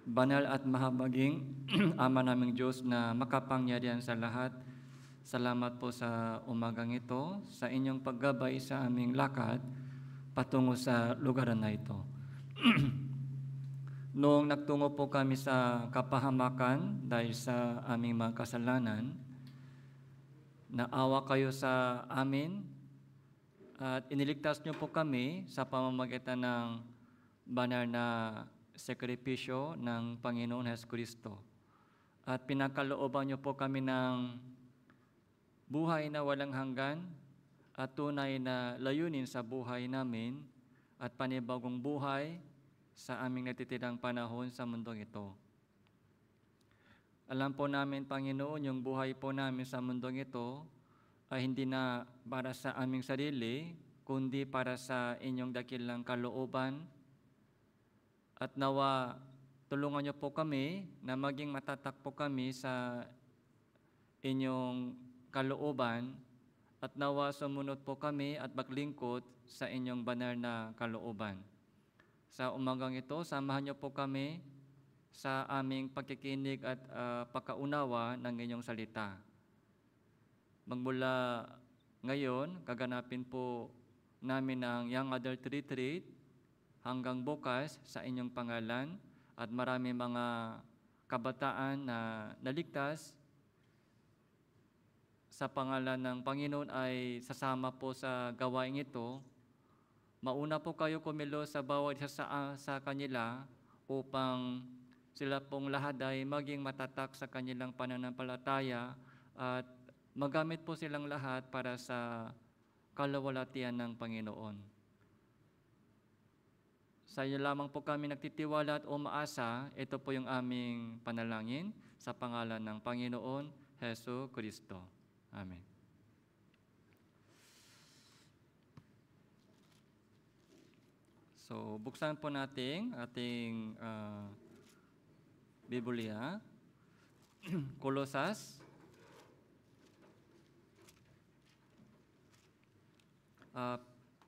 Banal at mahabaging Ama naming Diyos na makapangyarihan sa lahat, salamat po sa umagang ito, sa inyong paggabay sa aming lakad patungo sa lugaran na ito. Noong nagtungo po kami sa kapahamakan dahil sa aming mga kasalanan, naawa kayo sa amin at iniligtas niyo po kami sa pamamagitan ng banal na sakripisyo ng Panginoon Jesucristo. At pinakalooban niyo po kami ng buhay na walang hanggan at tunay na layunin sa buhay namin at panibagong buhay sa aming natitirang panahon sa mundong ito. Alam po namin, Panginoon, yung buhay po namin sa mundong ito ay hindi na para sa aming sarili, kundi para sa inyong dakilang kalooban. At nawa, tulungan niyo po kami na maging matatak po kami sa inyong kalooban at nawa sumunod po kami at maglingkod sa inyong banal na kalooban. Sa umagang ito, samahan niyo po kami sa aming pagkikinig at pagkaunawa ng inyong salita. Magmula ngayon, kaganapin po namin ang Young Adult Retreat hanggang bukas sa inyong pangalan at marami mga kabataan na naligtas sa pangalan ng Panginoon ay sasama po sa gawaing ito. Mauna po kayo kumilos sa bawat isa sa kanila upang sila pong lahat ay maging matatak sa kanilang pananampalataya at magamit po silang lahat para sa kalawalatian ng Panginoon. Sa iyo lamang po kami nagtitiwala at umaasa. Ito po yung aming panalangin sa pangalan ng Panginoon Hesu Kristo. Amen. So, buksan po natin ating Biblia, Kolosas,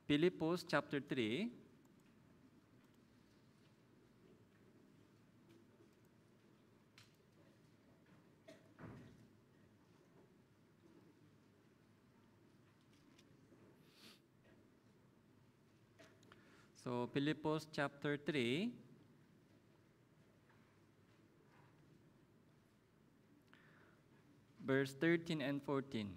Pilipos chapter 3, So, Pilipos chapter 3, verse 13 and 14.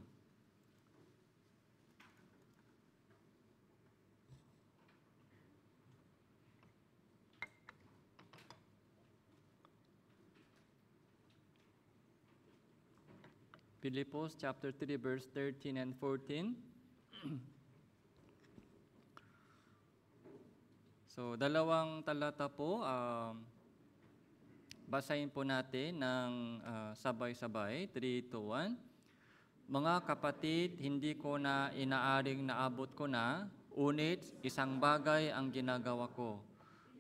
Pilipos chapter 3, verse 13 and 14. So, dalawang talata po, basahin po natin ng sabay-sabay, 3, 2, 1. Mga kapatid, hindi ko na inaaring naabot ko na, unit isang bagay ang ginagawa ko.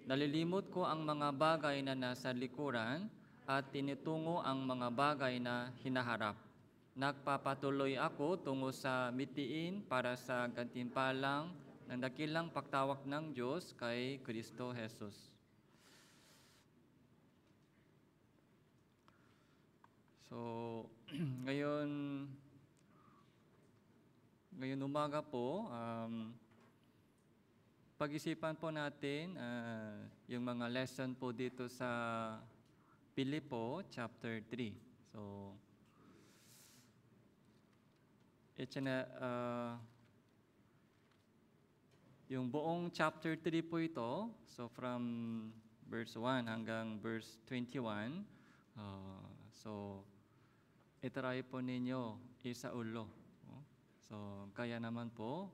Nalilimot ko ang mga bagay na nasa likuran at tinitungo ang mga bagay na hinaharap. Nagpapatuloy ako tungo sa mitiin para sa gantimpalang ng dakilang pagtawag ng Diyos kay Kristo Jesus. So, ngayon umaga po, pag-isipan po natin yung mga lesson po dito sa Pilipo chapter 3. So, ito na, yung buong chapter 3 po ito, so from verse 1 hanggang verse 21, so itry po ninyo isaulo. So kaya naman po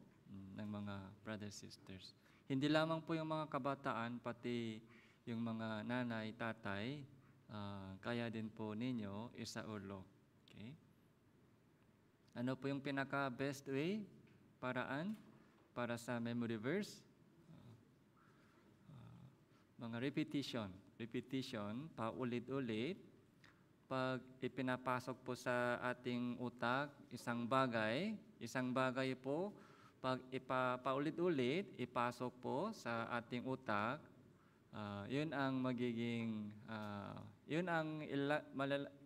ng mga brothers sisters. Hindi lamang po yung mga kabataan, pati yung mga nanay, tatay, kaya din po ninyo isaulo. Okay? Ano po yung pinaka-best way, paraan, para sa memory verse? Mga repetition, paulit-ulit. Pag ipinapasok po sa ating utak, isang bagay po, pag paulit-ulit, ipasok po sa ating utak, yun ang magiging, yun ang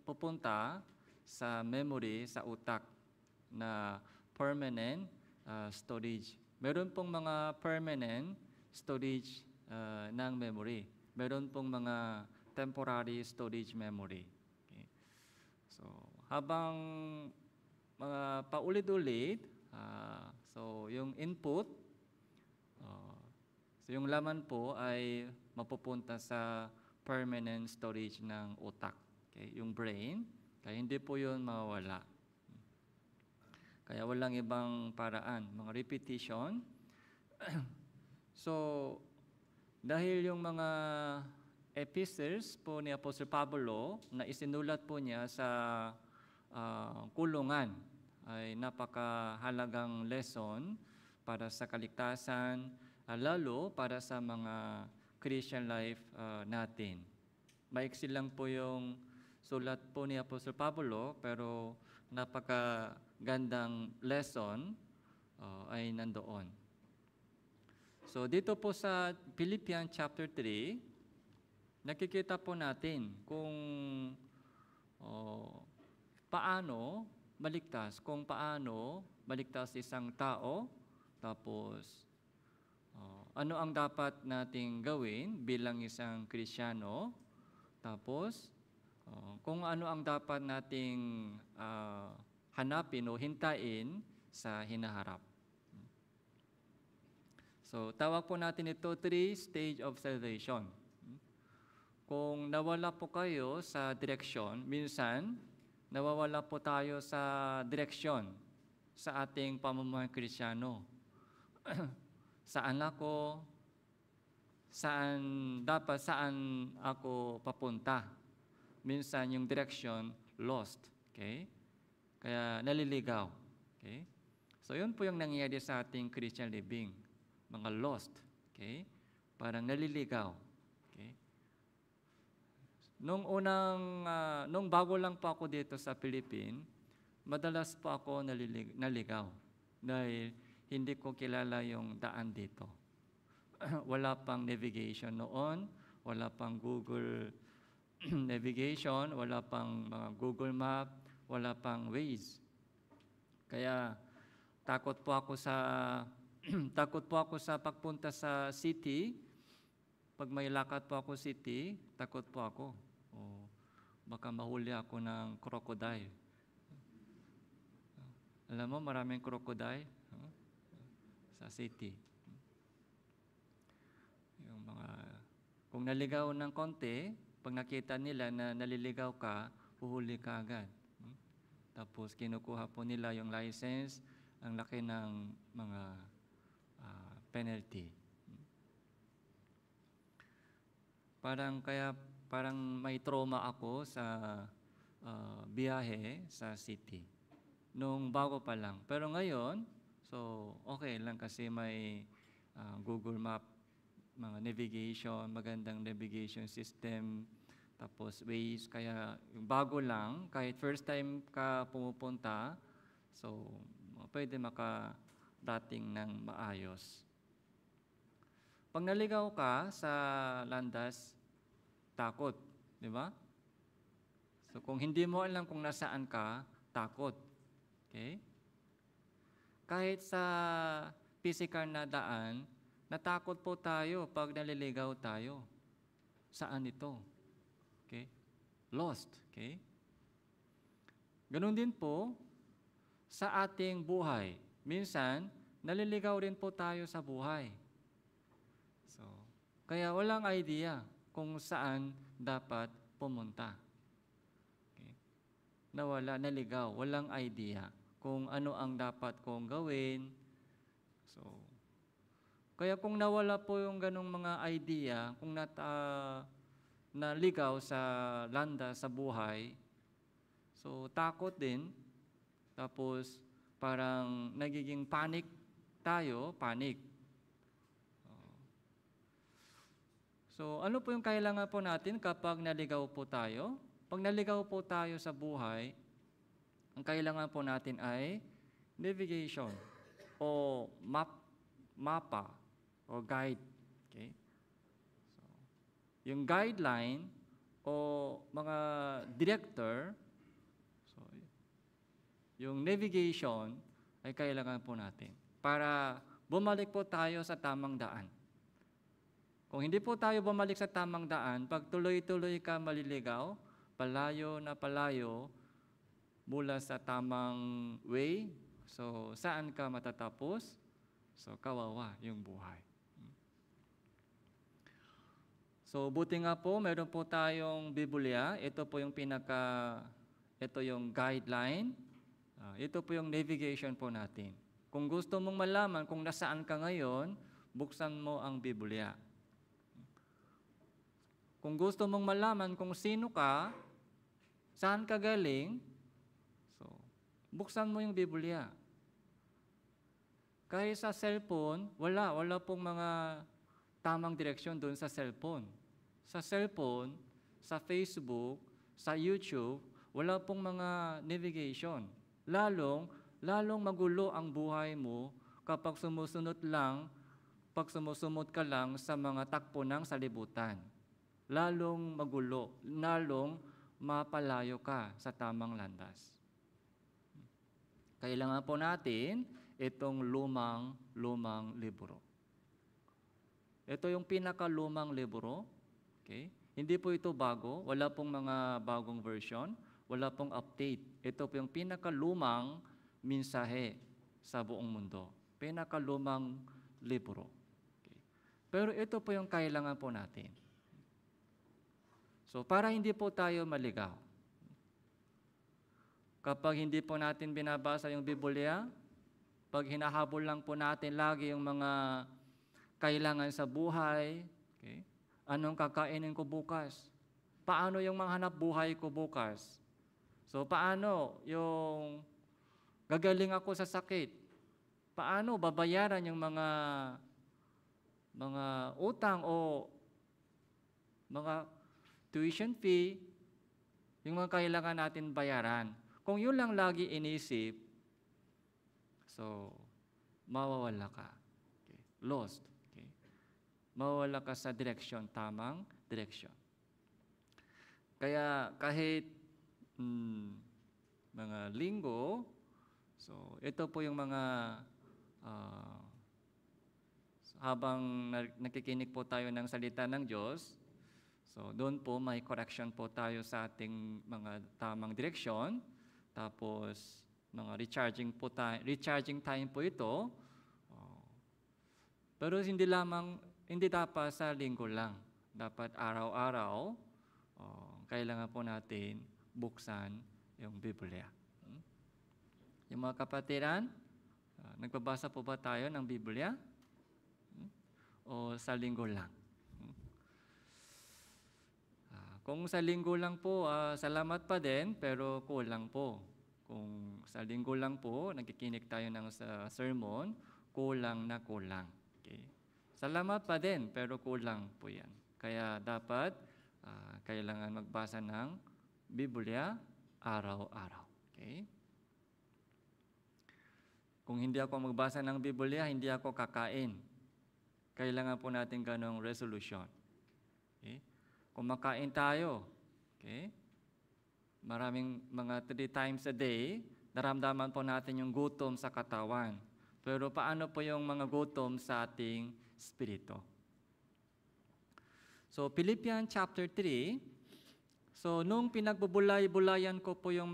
pupunta sa memory, sa utak na permanent storage. Meron pong mga permanent storage ng memory. Meron pong mga temporary storage memory. Okay. So, habang mga paulit-ulit, so yung input, so yung laman po ay mapupunta sa permanent storage ng utak, okay, yung brain. Kaya hindi po yun mawawala. Kaya walang ibang paraan, mga repetition. So, dahil yung mga epistles po ni Apostle Pablo na isinulat po niya sa kulungan ay napakahalagang lesson para sa kaligtasan, lalo para sa mga Christian life natin. Maiksi lang po yung sulat po ni Apostle Pablo, pero napakagandang lesson ay nandoon. So dito po sa Philippians chapter 3, nakikita po natin kung paano maligtas isang tao, tapos ano ang dapat nating gawin bilang isang Kristiyano, tapos kung ano ang dapat nating hanapin o hintayin sa hinaharap. So, tawag po natin ito 3 stage of salvation. Kung nawala po kayo sa direksyon, minsan, nawawala po tayo sa direksyon sa ating pamumuhay Kristiyano. Saan ako? Saan ako papunta? Minsan yung direction lost, okay? Kaya naliligaw, okay? So yun po yung nangyayari sa ating Christian living, mga lost, okay? Parang naliligaw, okay? Nung bago lang po ako dito sa Philippines, madalas po ako naligaw dahil hindi ko kilala yung daan dito. Wala pang navigation noon, wala pang Google navigation, wala pang Google Map, wala pang Waze. Kaya takot po ako sa pagpunta sa city. Pag may lakad po ako city, takot po ako. Baka mahuli ako ng crocodile. Alam mo, maraming crocodile sa city. Kung naligaw ng konti, pag nakita nila na naliligaw ka, huhuli ka agad. Tapos kinukuha po nila yung license, ang laki ng mga penalty. Parang may trauma ako sa biyahe sa city. Nung bago pa lang. Pero ngayon, so okay lang kasi may Google Map, mga navigation, magandang navigation system, tapos Waze. Kaya yung bago lang, kahit first time ka pumupunta, so pwede makadating ng maayos. Pag naligaw ka sa landas, takot, di ba? So kung hindi mo alam kung nasaan ka, takot. Okay? Kahit sa physical na daan, natakot po tayo pag naliligaw tayo. Saan ito? Okay? Lost. Okay? Ganun din po sa ating buhay. Minsan, naliligaw rin po tayo sa buhay. So, kaya walang idea kung saan dapat pumunta. Okay? Naligaw, walang idea kung ano ang dapat kong gawin. So, kaya kung nawala po yung ganong mga idea, kung naligaw sa landas, sa buhay, so takot din, tapos parang nagiging panic. So ano po yung kailangan po natin kapag naligaw po tayo? Pag naligaw po tayo sa buhay, ang kailangan po natin ay navigation o mapa o guide. Okay? yung guideline o mga director, so, yung navigation ay kailangan po natin para bumalik po tayo sa tamang daan. Kung hindi po tayo bumalik sa tamang daan, pag tuloy-tuloy ka maliligaw, palayo na palayo mula sa tamang way, so saan ka matatapos? So kawawa yung buhay. So buti nga po, meron po tayong Biblia. Ito po yung ito yung guideline. Ito po yung navigation po natin. Kung gusto mong malaman kung nasaan ka ngayon, buksan mo ang Biblia. Kung gusto mong malaman kung sino ka, saan ka galing, so buksan mo yung Biblia. Kahit sa cellphone, wala pong mga tamang direksyon doon sa cellphone. Sa cellphone, sa Facebook, sa YouTube, wala pong mga navigation. Lalong magulo ang buhay mo kapag sumusunod ka lang sa mga takbo ng salibutan. Lalong magulo, lalong mapalayo ka sa tamang landas. Kailangan po natin itong lumang libro. Ito yung pinakalumang libro. Okay? Hindi po ito bago. Wala pong mga bagong version. Wala pong update. Ito po yung pinakalumang mensahe sa buong mundo. Pinakalumang libro. Okay? Pero ito po yung kailangan po natin. So, para hindi po tayo maligaw. Kapag hindi po natin binabasa yung Biblia, pag hinahabol lang po natin lagi yung mga kailangan sa buhay, okay? Anong kakainin ko bukas? Paano yung manghanap buhay ko bukas? So, paano yung gagaling ako sa sakit? Paano babayaran yung mga utang o mga tuition fee, yung mga kailangan natin bayaran? Kung yun lang lagi inisip, so, mawawala ka. Okay. Lost. Okay. Mawawala ka sa direksyon, tamang direksyon. Kaya kahit mga linggo, so ito po yung mga habang nakikinig po tayo ng salita ng Diyos, so doon po may correction po tayo sa ating mga tamang direksyon. Tapos mga recharging time po ito. Pero hindi dapat sa linggo lang. Dapat araw-araw, kailangan po natin buksan yung Biblia. Yung mga kapatiran, nagbabasa po ba tayo ng Biblia? O sa linggo lang? Kung sa linggo lang po, salamat pa din, pero kulang po. Kung sa linggo lang po, nagkikinig tayo ng sermon, kulang na kulang. Okay? Salamat pa din, pero kulang po yan. Kaya dapat, kailangan magbasa ng Biblia araw-araw. Okay? Kung hindi ako magbasa ng Biblia, hindi ako kakain. Kailangan po natin ganong resolution. Okay? Kumakain tayo, okay? Maraming mga 3 times a day, naramdaman po natin yung gutom sa katawan. Pero paano po yung mga gutom sa ating spirito? So, Philippians chapter 3, so nung pinagbubulay-bulayan ko po yung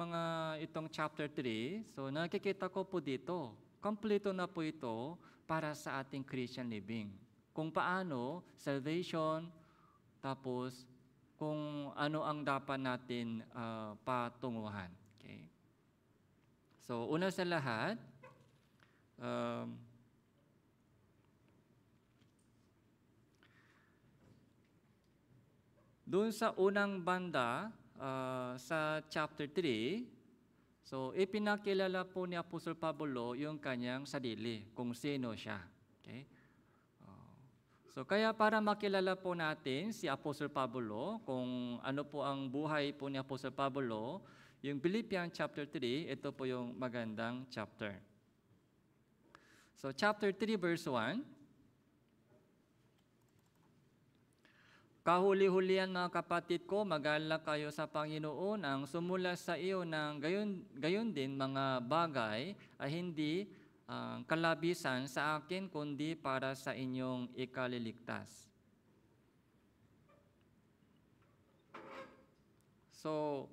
itong chapter 3, so nakikita ko po dito, kompleto na po ito para sa ating Christian living. Kung paano, salvation, tapos kung ano ang dapat natin patunguhan. Okay? So, una sa lahat, doon sa unang banda sa chapter 3, so ipinakilala po ni Apostol Pablo yung kanyang sarili, kung sino siya. Okay? So kaya para makilala po natin si Apostol Pablo, kung ano po ang buhay po ni Apostol Pablo, yung Philippians chapter 3, ito po yung magandang chapter. So chapter 3 verse 1, Kahuli-hulian mga kapatid ko, mag-alala kayo sa Panginoon, ang sumula sa iyo ng gayon din mga bagay ay hindi kalabisan sa akin, kundi para sa inyong ikaliligtas. So,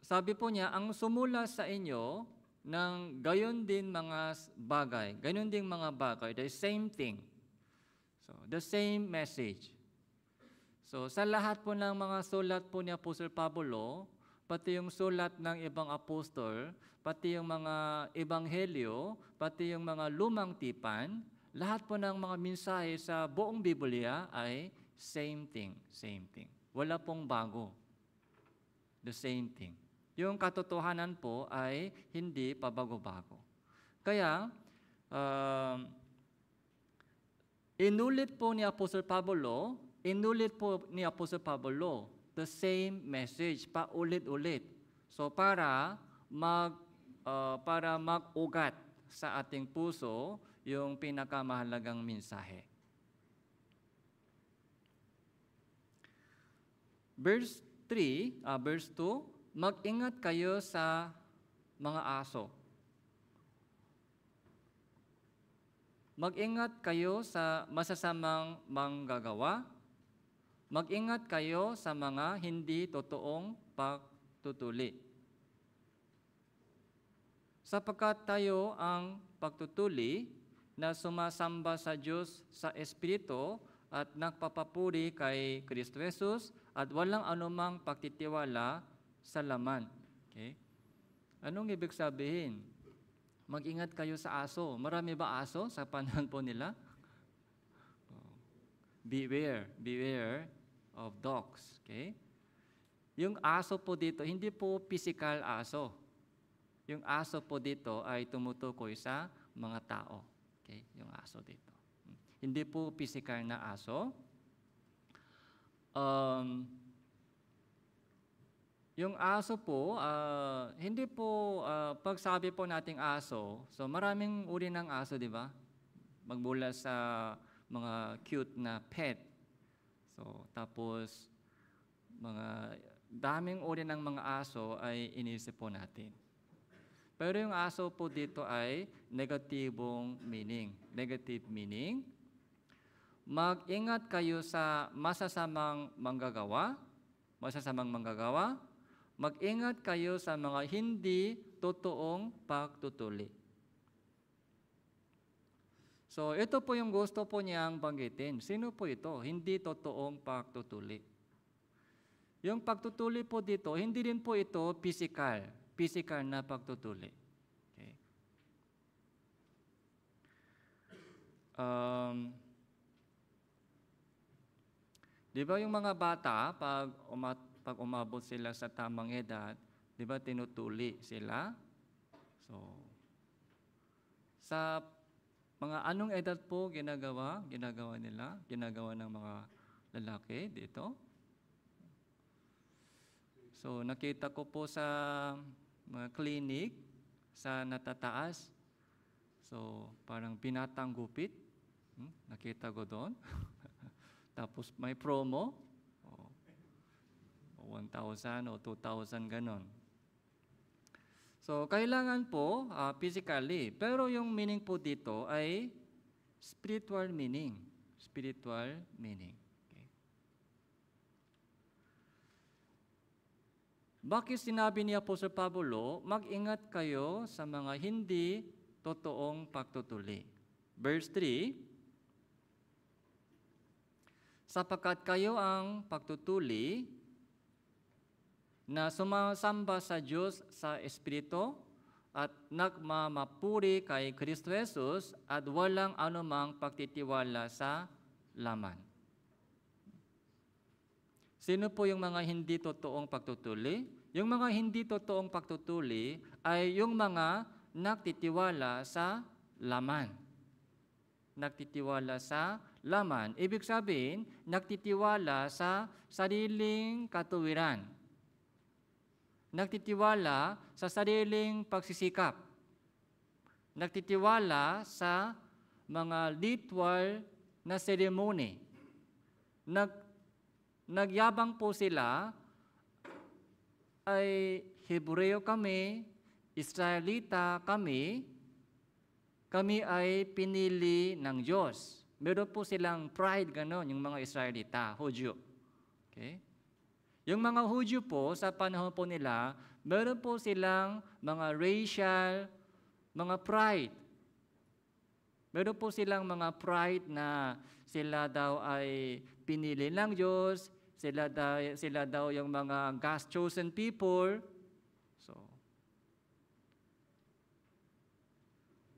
sabi po niya, ang sumula sa inyo ng gayon din mga bagay, the same thing. So, the same message. So, sa lahat po ng mga sulat po ni Apostol Pablo, pati yung sulat ng ibang apostol, pati yung mga ebanghelyo, pati yung mga lumang tipan, lahat po ng mga mensahe sa buong Biblia ay same thing. Wala pong bago. The same thing. Yung katotohanan po ay hindi pabago-bago. Kaya, inulit po ni Apostol Pablo the same message paulit-ulit. So para mag-ugat sa ating puso yung pinakamahalagang mensahe. Verse 2, mag-ingat kayo sa mga aso. Mag-ingat kayo sa masasamang manggagawa. Mag-ingat kayo sa mga hindi totoong pagtutuli. Sapagkat tayo ang pagtutuli na sumasamba sa Diyos sa Espiritu at nagpapapuri kay Kristo Jesus at walang anumang pagtitiwala sa laman. Okay? Anong ibig sabihin? Mag-ingat kayo sa aso. Marami ba aso sa panahon po nila? Beware of dogs. Okay? Yung aso po dito, hindi po physical aso. Yung aso po dito ay tumutukoy sa mga tao. Okay? Yung aso dito. Hindi po physical na aso. Yung aso po, hindi po, pagsabi po nating aso, so maraming uri ng aso, di ba? Magmula sa mga cute na pet. So, tapos, mga daming uri ng mga aso ay inisip po natin. Pero yung aso po dito ay negative meaning. Mag-ingat kayo sa masasamang manggagawa. Mag-ingat kayo sa mga hindi totoong pagtutuli. So, ito po yung gusto po niyang banggitin. Sino po ito? Hindi totoong pagtutuli. Yung pagtutuli po dito, hindi rin po ito physical na pagtutuli. Okay. Di ba yung mga bata, pag umabot sila sa tamang edad, di ba tinutuli sila? So, sa mga anong edad po ginagawa ng mga lalaki dito? So, nakita ko po sa mga clinic, sa natataas, so parang binatang gupit, nakita ko doon. Tapos may promo, 1,000 o 2,000 ganon. So, kailangan po physically. Pero yung meaning po dito ay spiritual meaning. Okay. Bakit sinabi ni Apostol Pablo, mag-ingat kayo sa mga hindi totoong pagtutuli? Verse 3, sapagkat kayo ang pagtutuli na sumasamba sa Diyos sa Espiritu at nagmamapuri kay Kristo Jesus at walang anumang pagtitiwala sa laman. Sino po yung mga hindi totoong pagtutuli? Yung mga hindi totoong pagtutuli ay yung mga nagtitiwala sa laman. Ibig sabihin, nagtitiwala sa sariling katuwiran. Nagtitiwala sa sariling pagsisikap. Nagtitiwala sa mga ritual na ceremony. nagyabang po sila, ay Hebreo kami, Israelita kami, kami ay pinili ng Diyos. Meron po silang pride ganon, yung mga Israelita, Hudyo. Okay? Yung mga Hudyo po, sa panahon po nila, meron po silang mga racial, mga pride. Meron po silang mga pride na sila daw ay pinili ng Diyos, sila daw yung mga God's chosen people. So,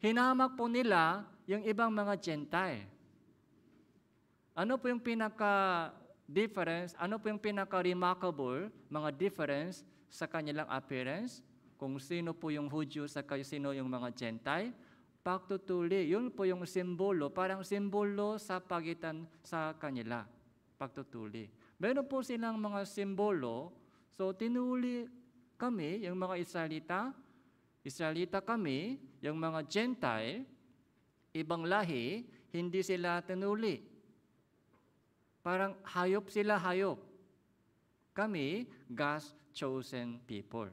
hinamak po nila yung ibang mga Gentile. Ano po yung pinaka-difference, ano po yung pinaka-remarkable mga difference sa kanilang appearance? Kung sino po yung Hudyo sa sino yung mga Gentile? Pagtutuli, yun po yung simbolo, parang simbolo sa pagitan sa kanila. Pagtutuli. Meron po silang mga simbolo, so tinuli kami, yung mga Israelita kami, yung mga Gentile, ibang lahi, hindi sila tinuli. Parang hayop sila, hayop. Kami, God's chosen people.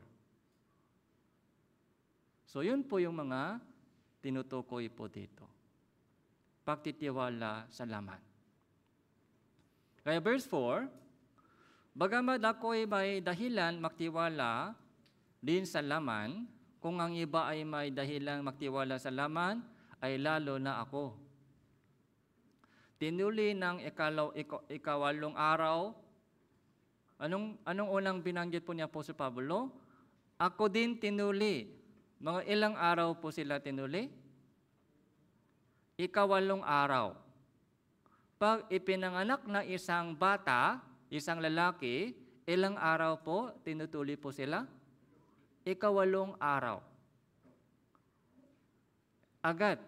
So yun po yung mga tinutukoy po dito. Pagtitiwala sa laman. Kaya verse 4, bagamat ako'y may dahilan magtiwala din sa laman, kung ang iba ay may dahilan magtiwala sa laman, ay lalo na ako. Tinuli ng ikawalong araw. Anong unang binanggit po ni Apostol Pablo? Ako din tinuli. Mga ilang araw po sila tinuli? Ikawalong araw. Pag ipinanganak na isang bata, isang lalaki, ilang araw po tinutuli po sila? Ikawalong araw. Agad.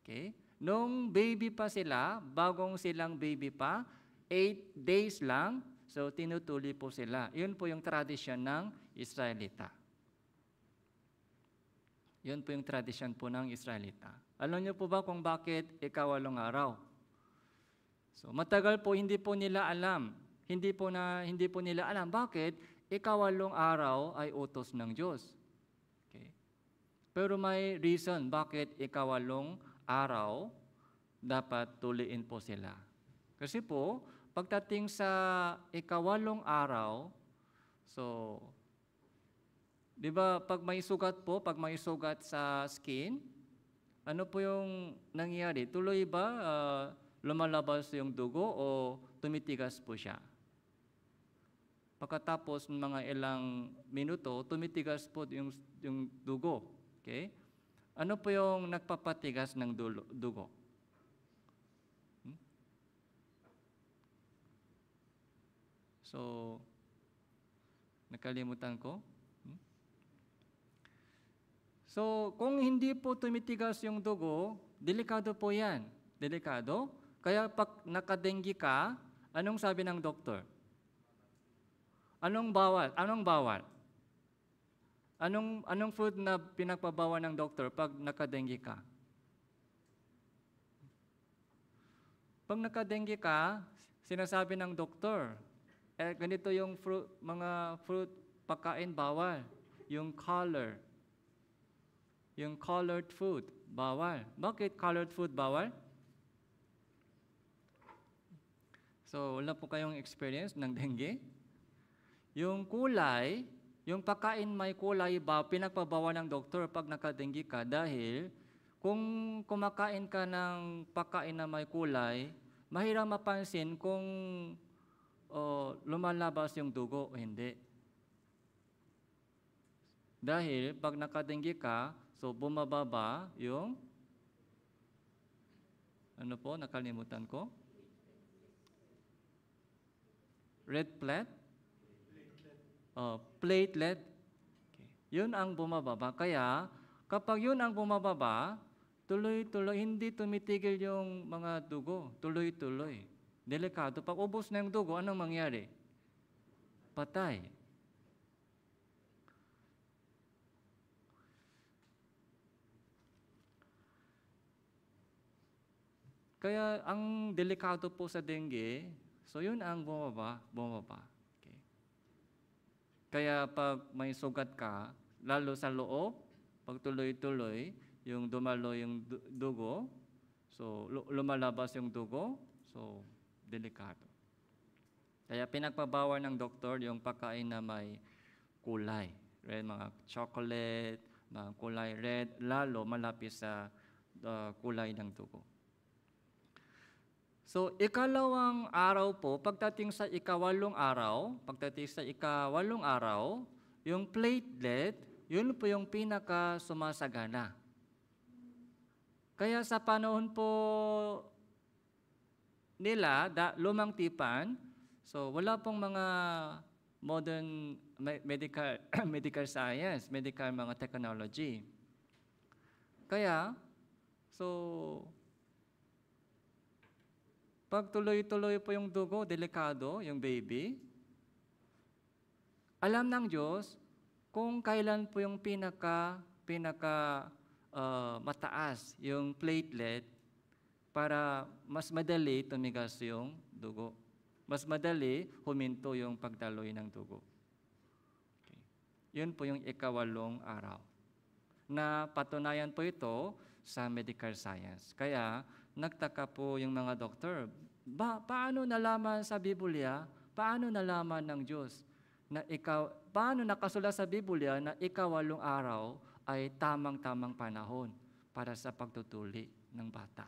Okay? Nung baby pa sila, bagong silang baby pa, 8 days lang, so tinutuli po sila. Yun po yung tradisyon ng Israelita. Yun po yung tradisyon po ng Israelita. Alam niyo po ba kung bakit ikawalong araw? So matagal po hindi po nila alam. Hindi po nila alam bakit ikawalong araw ay utos ng Diyos. Okay. Pero may reason bakit ikawalong araw dapat tuliin po sila. Kasi po, pagdating sa ikawalong araw, so di ba, pag may sugat sa skin, ano po yung nangyayari? Tuloy ba lumalabas yung dugo o tumitigas po siya? Pagkatapos ng mga ilang minuto, tumitigas po yung dugo. Okay? Ano po yung nagpapatigas ng dugo? So, nakalimutan ko. So, kung hindi po tumitigas yung dugo, delikado po yan. Delikado. Kaya pag nakadenggi ka, anong sabi ng doktor? Anong bawal? Anong bawal? Anong food na pinagpabawal ng doktor pag nakadenggi ka? Pag nakadenggi ka, sinasabi ng doktor, ganito yung mga fruit pagkain bawal. Yung color. Yung colored food, bawal. Bakit colored food bawal? So, wala po kayong experience ng dengue? Yung kulay, yung pagkain may kulay, pinagpabawal ng doktor pag nakadenggi ka dahil kung kumakain ka ng pagkain na may kulay, mahirap mapansin kung lumalabas yung dugo o hindi. Dahil pag nakadenggi ka, so bumababa yung, nakalimutan ko? Red platelet? Platelet. Okay. Yun ang bumababa. Kaya, kapag yun ang bumababa, tuloy-tuloy, hindi tumitigil yung mga dugo. Tuloy-tuloy. Delikado. Pag ubos na yung dugo, anong mangyari? Patay. Kaya ang delikado po sa dengue, So yun ang bumaba. Okay. Kaya pag may sugat ka, lalo sa loob, pag tuloy-tuloy, yung dumalo yung dugo, so lumalabas yung dugo, so delikado. Kaya pinagpabawal ng doktor yung pagkain na may kulay. Red, mga chocolate, mga kulay red, lalo malapit sa kulay ng dugo. So, ikalawang araw po, pagdating sa ikawalong araw, yung platelet, yun po yung pinaka sumasagana. Kaya sa panahon po nila, lumang tipan, so wala pong mga modern medical science, medical mga technology. Kaya, so, pag tuloy-tuloy po yung dugo, delikado, yung baby, alam ng Diyos kung kailan po yung pinaka mataas yung platelet para mas madali tumigas yung dugo. Mas madali huminto yung pagdaloy ng dugo. Okay. Yun po yung ikawalong araw. Na patunayan po ito sa medical science. Kaya nagtaka po yung mga doktor, paano nalaman sa Biblia, paano nalaman ng Diyos na paano nakasulat sa Biblia na ikawalong araw ay tamang-tamang panahon para sa pagtutuli ng bata.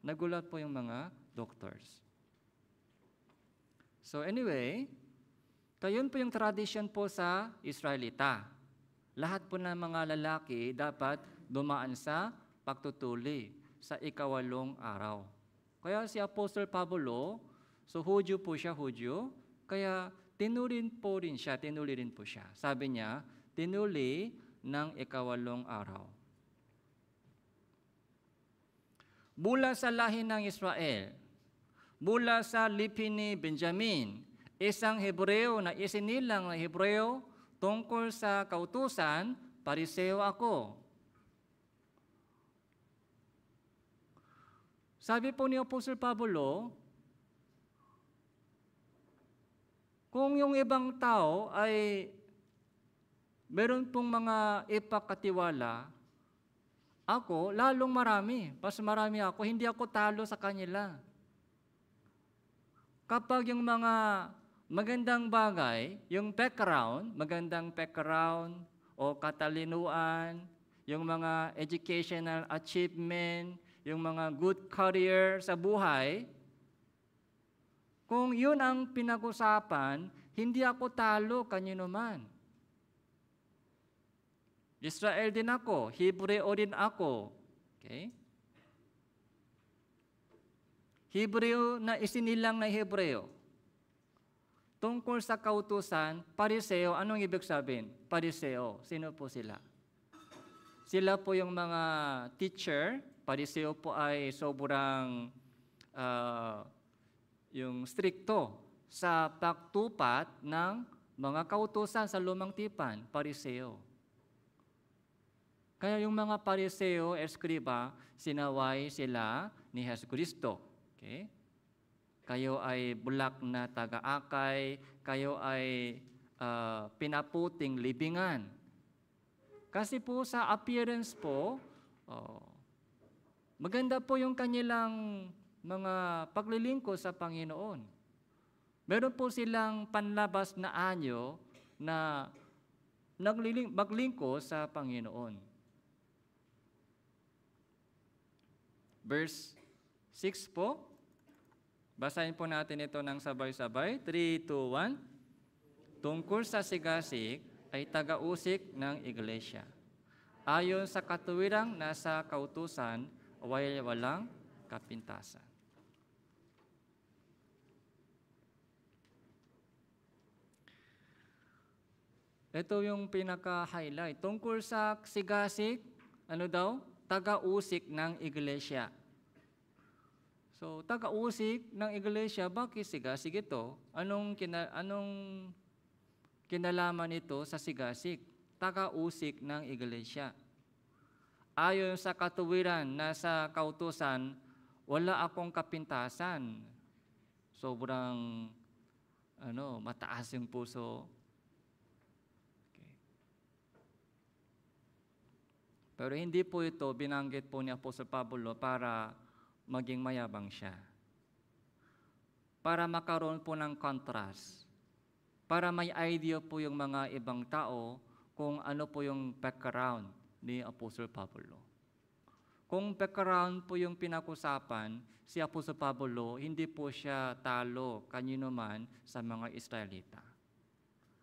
Nagulat po yung mga doctors. So anyway, yun po yung tradition po sa Israelita. Lahat po ng mga lalaki dapat dumaan sa pagtutuli sa ikawalong araw. Kaya si Apostle Pablo, so Hudyo po siya, kaya tinuli rin po siya. Sabi niya, tinuli ng ikawalong araw. Mula sa lahi ng Israel, mula sa lipi ni Benjamin, isang Hebreo na isinilang na Hebreo tungkol sa kautusan, Pariseo ako. Sabi po ni Apostle Pablo, kung yung ibang tao ay meron pong mga ipakatiwala, ako, lalong marami. Mas marami ako, hindi ako talo sa kanila. Kapag yung mga magandang bagay, yung magandang background o katalinuan, yung mga educational achievement, yung mga good career sa buhay, kung yun ang pinag-usapan, hindi ako talo kanino man. Israel din ako, Hebreo din ako. Okay? Hebreo na isinilang na Hebreo. Tungkol sa kautusan, Pariseo, anong ibig sabihin? Pariseo, sino po sila? Sila po yung mga teacher. Pariseo po ay sobrang yung stricto sa pagtupat ng mga kautusan sa lumang tipan, Pariseo. Kaya yung mga Pariseo, eskriba, sinaway sila ni Jesucristo. Okay? Kayo ay bulak na taga-akay, kayo ay pinaputing libingan. Kasi po sa appearance po, maganda po yung kanilang mga paglilingkod sa Panginoon. Meron po silang panlabas na anyo na maglingkod sa Panginoon. Verse 6 po. Basahin po natin ito ng sabay-sabay. 3, 2, 1. Tungkol sa sigasig ay taga-usik ng iglesia. Ayon sa katuwirang nasa kautusan, walang kapintasan. Ito yung pinaka-highlight. Tungkol sa sigasig, ano daw? Taga-usik ng iglesia. So, taga-usik ng iglesia, bakit sigasig ito? Anong kinalaman ito sa sigasig? Taga-usik ng iglesia. Ayon sa katuwiran na sa kautusan, wala akong kapintasan. sobrang mataas yung puso. Okay. Pero hindi po ito binanggit po ni Apostol Pablo para maging mayabang siya. Para makaroon po ng contrast. Para may idea po yung mga ibang tao kung ano po yung background ni Apostol Pablo. Kung background po yung pinag-usapan, si Apostol Pablo, hindi po siya talo kanino man sa mga Israelita.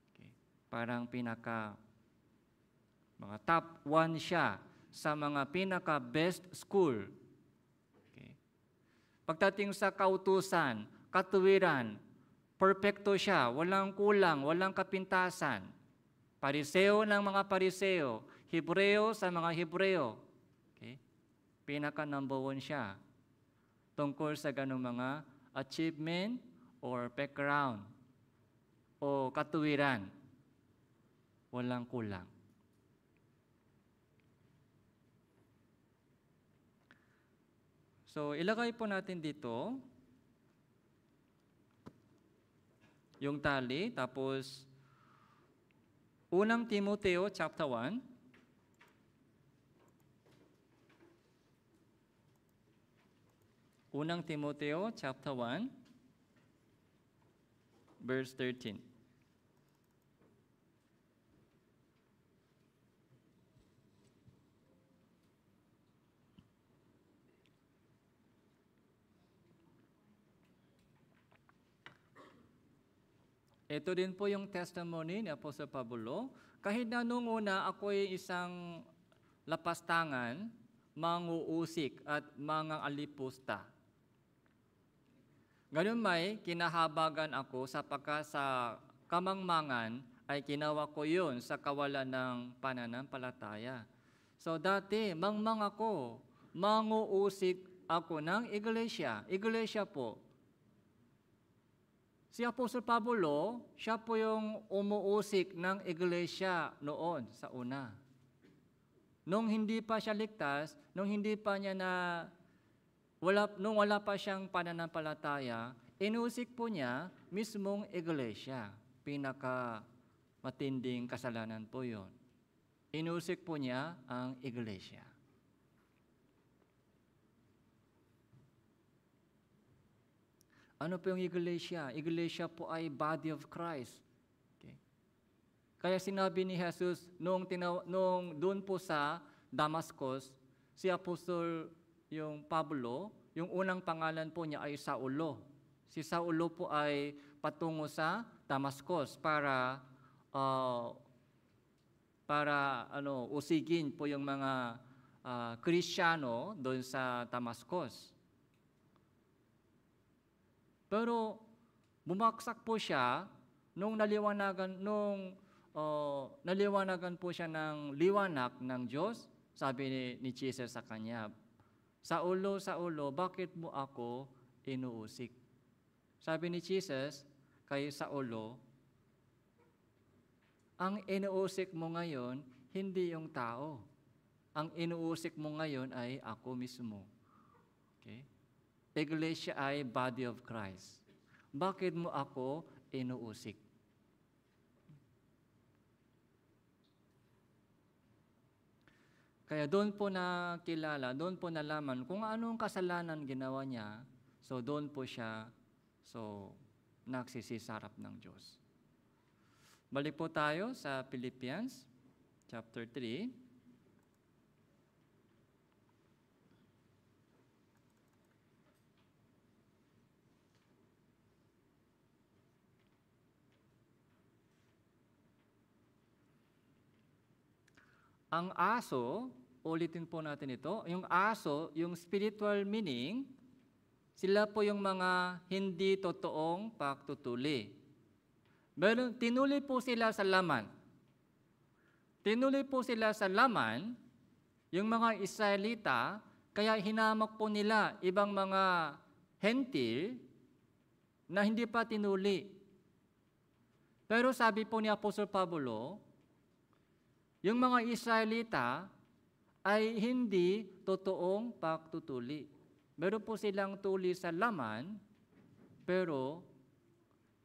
Okay. Parang mga top 1 siya sa mga pinaka-best school. Okay. Pagdating sa kautusan, katuwiran, perfecto siya, walang kulang, walang kapintasan. Pariseo ng mga Pariseo, Hebreo sa mga Hebreo. Okay? Pinaka-number 1 siya tungkol sa ganung mga achievement or background o katuwiran. Walang kulang. So, ilagay po natin dito yung tali, tapos unang Timoteo chapter 1. Unang Timoteo chapter 1, verse 13. Ito din po yung testimony ni Apostol Pablo. Kahit na nung una ako'y isang lapastangan, manguusik at mga alipusta. Ganun may kinahabagan ako sapagkat sa kamangmangan ay ginawa ko yun sa kawalan ng pananampalataya. So dati, mangmang ako, manguusik ako ng iglesia. Iglesia po. Si Apostol Pablo, siya po yung umuusik ng iglesia noon sa una. Nung hindi pa siya ligtas, nung wala pa siyang pananampalataya, inusik po niya mismong iglesia. Pinaka matinding kasalanan po yon. Inusik po niya ang iglesia. Ano po yung iglesia? Iglesia po ay body of Christ. Okay. Kaya sinabi ni Jesus nung doon po sa Damascus, si Apostol yung Pablo, yung unang pangalan po niya ay Saulo. Si Saulo po ay patungo sa Damascus para usigin po yung mga Kristiyano doon sa Damascus. Pero bumaksak po siya nung naliwanagan po siya ng liwanag ng Diyos. Sabi ni Jesus sa kanya, Saulo, Saulo, bakit mo ako inuusik? Sabi ni Jesus kay Saulo, ang inuusik mo ngayon, hindi yung tao. Ang inuusik mo ngayon ay ako mismo. Okay? Iglesia ay body of Christ. Bakit mo ako inuusik? Kaya doon po nakilala, doon po nalaman kung anong kasalanan ginawa niya. So doon po siya nagsisisarap ng Diyos. Balik po tayo sa Philippians chapter 3. Ang aso, ulitin po natin ito, yung aso, yung spiritual meaning, sila po yung mga hindi totoong pagtutuli. Pero tinuli po sila sa laman. Tinuli po sila sa laman, yung mga Israelita, kaya hinamak po nila ibang mga hentil na hindi pa tinuli. Pero sabi po ni Apostol Pablo, yung mga Israelita ay hindi totoong pagtutuli. Meron po silang tuli sa laman, pero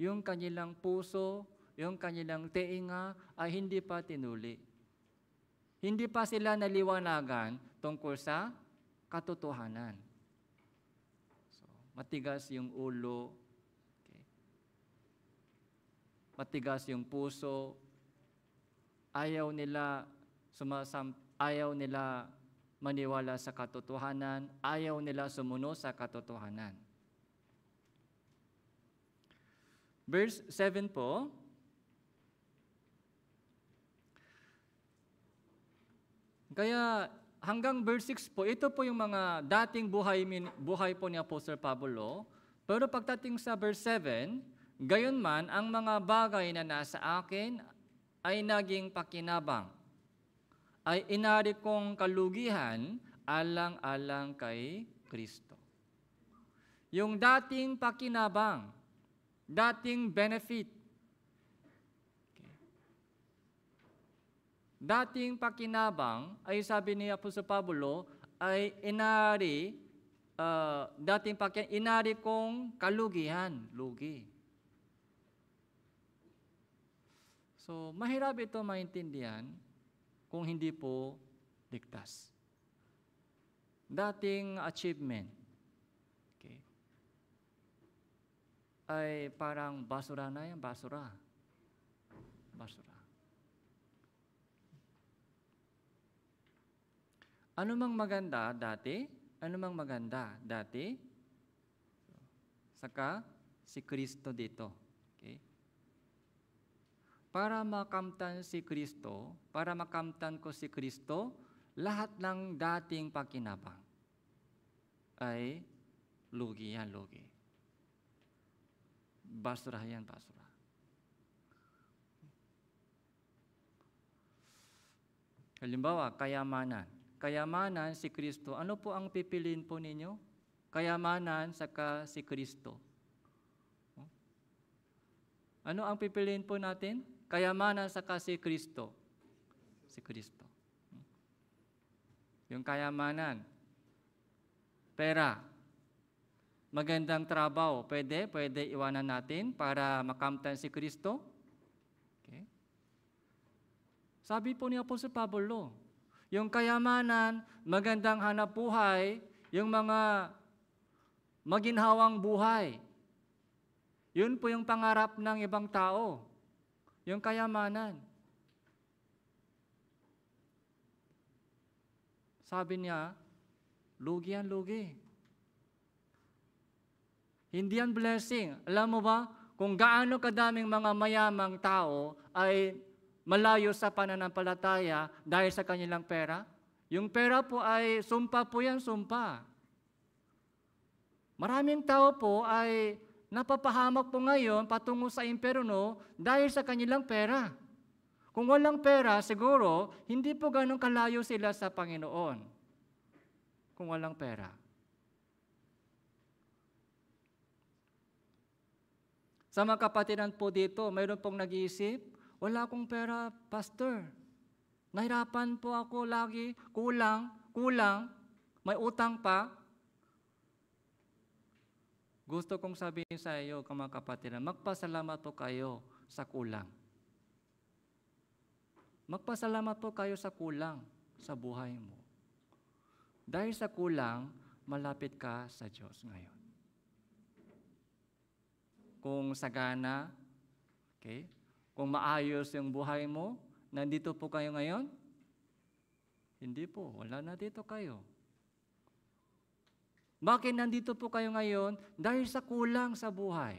yung kanilang puso, yung kanilang teenga ay hindi pa tinuli. Hindi pa sila naliwanagan tungkol sa katotohanan. So, matigas yung ulo, okay. Matigas yung puso, ayaw nila maniwala sa katotohanan, ayaw nila sumunod sa katotohanan. Verse 7 po, kaya hanggang verse 6 po, ito po yung mga dating buhay po ni Apostle Pablo. Pero pagdating sa verse 7, gayon man, ang mga bagay na nasa akin ay naging pakinabang, ay inari kong kalugihan alang-alang kay Kristo. Yung dating pakinabang, dating benefit, dating pakinabang ay sabi ni Apostol Pablo ay inari kong kalugihan, lugi. So, mahirap ito maintindihan kung hindi po ligtas. Dating achievement, okay, ay parang basura na yan, basura. Basura. Ano mang maganda dati? Ano mang maganda dati? Saka si Kristo dito. Okay? Para makamtan si Kristo, para makamtan ko si Kristo, lahat ng dating pakinabang ay lugi yan, lugi. Basura yan, basura. Halimbawa, kayamanan. Kayamanan si Kristo. Ano po ang pipiliin po ninyo? Kayamanan saka si Kristo. Ano ang pipiliin po natin? Kayamanan saka si Kristo. Si Kristo. Yung kayamanan. Pera. Magandang trabaho. Pwede iwanan natin para makamtan si Kristo. Okay. Sabi po ni Apostol Pablo, yung kayamanan, magandang hanapbuhay, yung mga maginhawang buhay. Yun po yung pangarap ng ibang tao. Yung kayamanan. Sabi niya, lugi yan, lugi. Hindi yan blessing. Alam mo ba, kung gaano kadaming mga mayamang tao ay malayo sa pananampalataya dahil sa kanilang pera, yung pera po ay sumpa po yan, sumpa. Maraming tao po ay napapahamak po ngayon patungo sa impyerno dahil sa kanilang pera. Kung walang pera, siguro, hindi po ganun kalayo sila sa Panginoon. Kung walang pera. Sa mga kapatiran po dito, mayroon pong nag-iisip, wala akong pera, Pastor. Nahirapan po ako lagi, kulang, may utang pa. Gusto kong sabihin sa iyo, mga kapatiran, magpasalamat po kayo sa kulang. Magpasalamat po kayo sa kulang sa buhay mo. Dahil sa kulang, malapit ka sa Diyos ngayon. Kung sagana, okay, kung maayos yung buhay mo, nandito po kayo ngayon? Hindi po, wala na dito kayo. Bakit nandito po kayo ngayon? Dahil sa kulang sa buhay.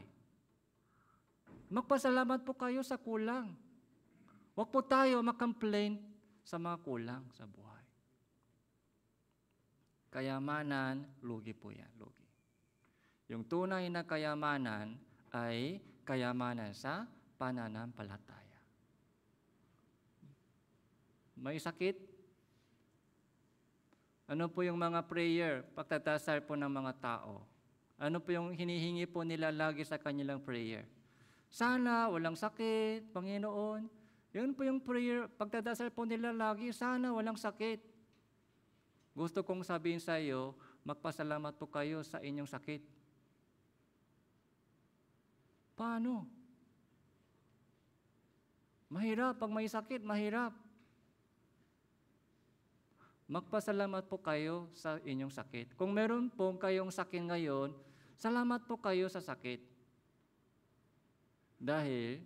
Magpasalamat po kayo sa kulang. Huwag po tayo mag-complain sa mga kulang sa buhay. Kayamanan, lugi po yan, lugi. Yung tunay na kayamanan ay kayamanan sa pananampalataya. May sakit? Ano po yung mga prayer, pagtatasal po ng mga tao? Ano po yung hinihingi po nila lagi sa kanilang prayer? Sana walang sakit, Panginoon. Yun po yung prayer, pagtatasal po nila lagi, sana walang sakit. Gusto kong sabihin sa iyo, magpasalamat po kayo sa inyong sakit. Paano? Mahirap. Pag may sakit, mahirap. Magpasalamat po kayo sa inyong sakit. Kung meron po kayong sakit ngayon, salamat po kayo sa sakit. Dahil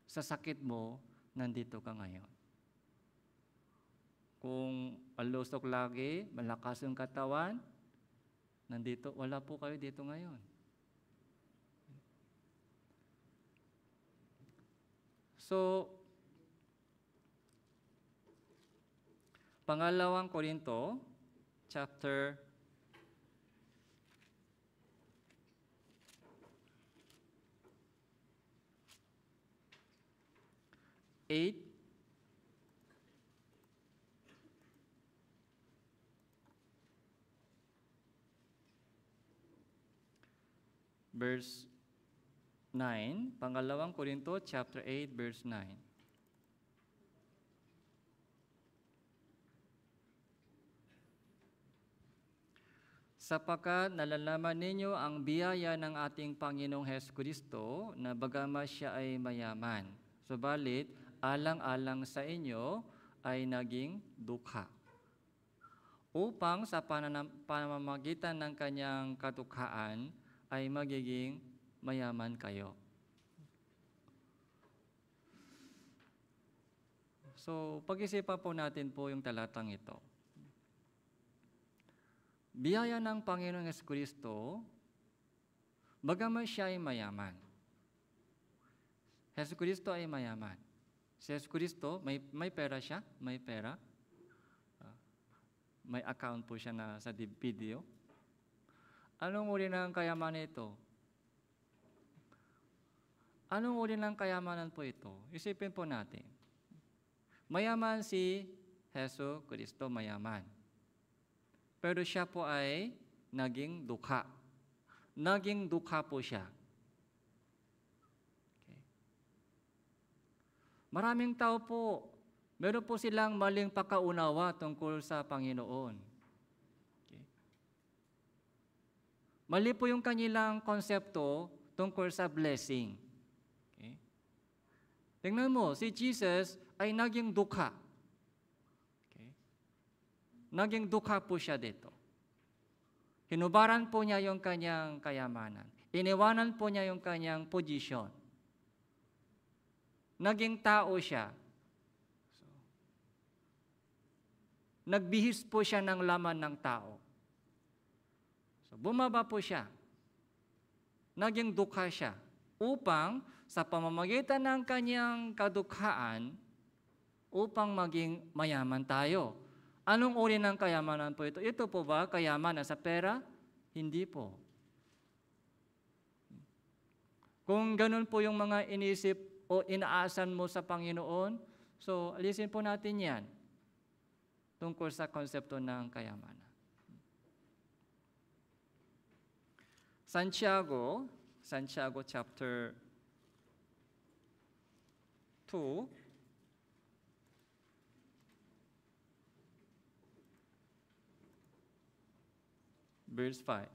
sa sakit mo, nandito ka ngayon. Kung alusok lagi, malakas yung katawan, nandito, wala po kayo dito ngayon. So, Pangalawang Korinto, chapter 8, verse 9. Pangalawang Korinto, chapter 8, verse 9. Sapagkat nalalaman ninyo ang biyaya ng ating Panginoong Hesukristo na bagamat siya ay mayaman, subalit alang-alang sa inyo ay naging dukha, upang sa pamamagitan ng kanyang kadukhaan ay magiging mayaman kayo. So, pag-isipan po natin po yung talatang ito. Biyaya ng Panginoong Hesukristo, bagamat siya ay mayaman. Hesukristo ay mayaman. Si Hesukristo, may pera siya? May pera? May account po siya na sa video. Anong uri ng kayamanan ito? Anong uri ng kayamanan po ito? Isipin po natin. Mayaman si Hesukristo, mayaman. Pero siya po ay naging dukha. Naging dukha po siya. Okay. Maraming tao po, meron po silang maling pakaunawa tungkol sa Panginoon. Okay. Mali po yung kanilang konsepto tungkol sa blessing. Okay. Tingnan mo, si Jesus ay naging dukha. Naging dukha po siya dito. Hinubaran po niya yung kanyang kayamanan. Iniwanan po niya yung kanyang posisyon. Naging tao siya. So, nagbihis po siya ng laman ng tao. So, bumaba po siya. Naging dukha siya upang sa pamamagitan ng kanyang kadukhaan upang maging mayaman tayo. Anong uri ng kayamanan po ito? Ito po ba kayamanan sa pera? Hindi po. Kung ganun po yung mga inisip o inaasan mo sa Panginoon, so alisin po natin yan tungkol sa konsepto ng kayamanan. Santiago chapter 2, verse 5.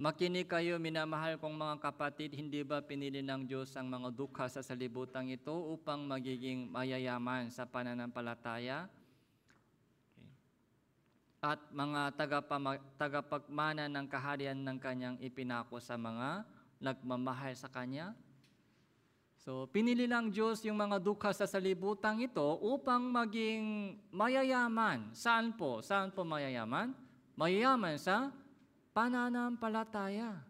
Makinig kayo, minamahal kong mga kapatid, hindi ba pinili ng Diyos ang mga dukha sa salibutang ito upang magiging mayayaman sa pananampalataya? Okay. At mga tagapagmana ng kaharian ng kanyang ipinako sa mga nagmamahal sa kanya? So, pinili ng Diyos yung mga dukha sa salibutang ito upang maging mayayaman. Saan po? Saan po mayayaman? Mayayaman sa pananampalataya.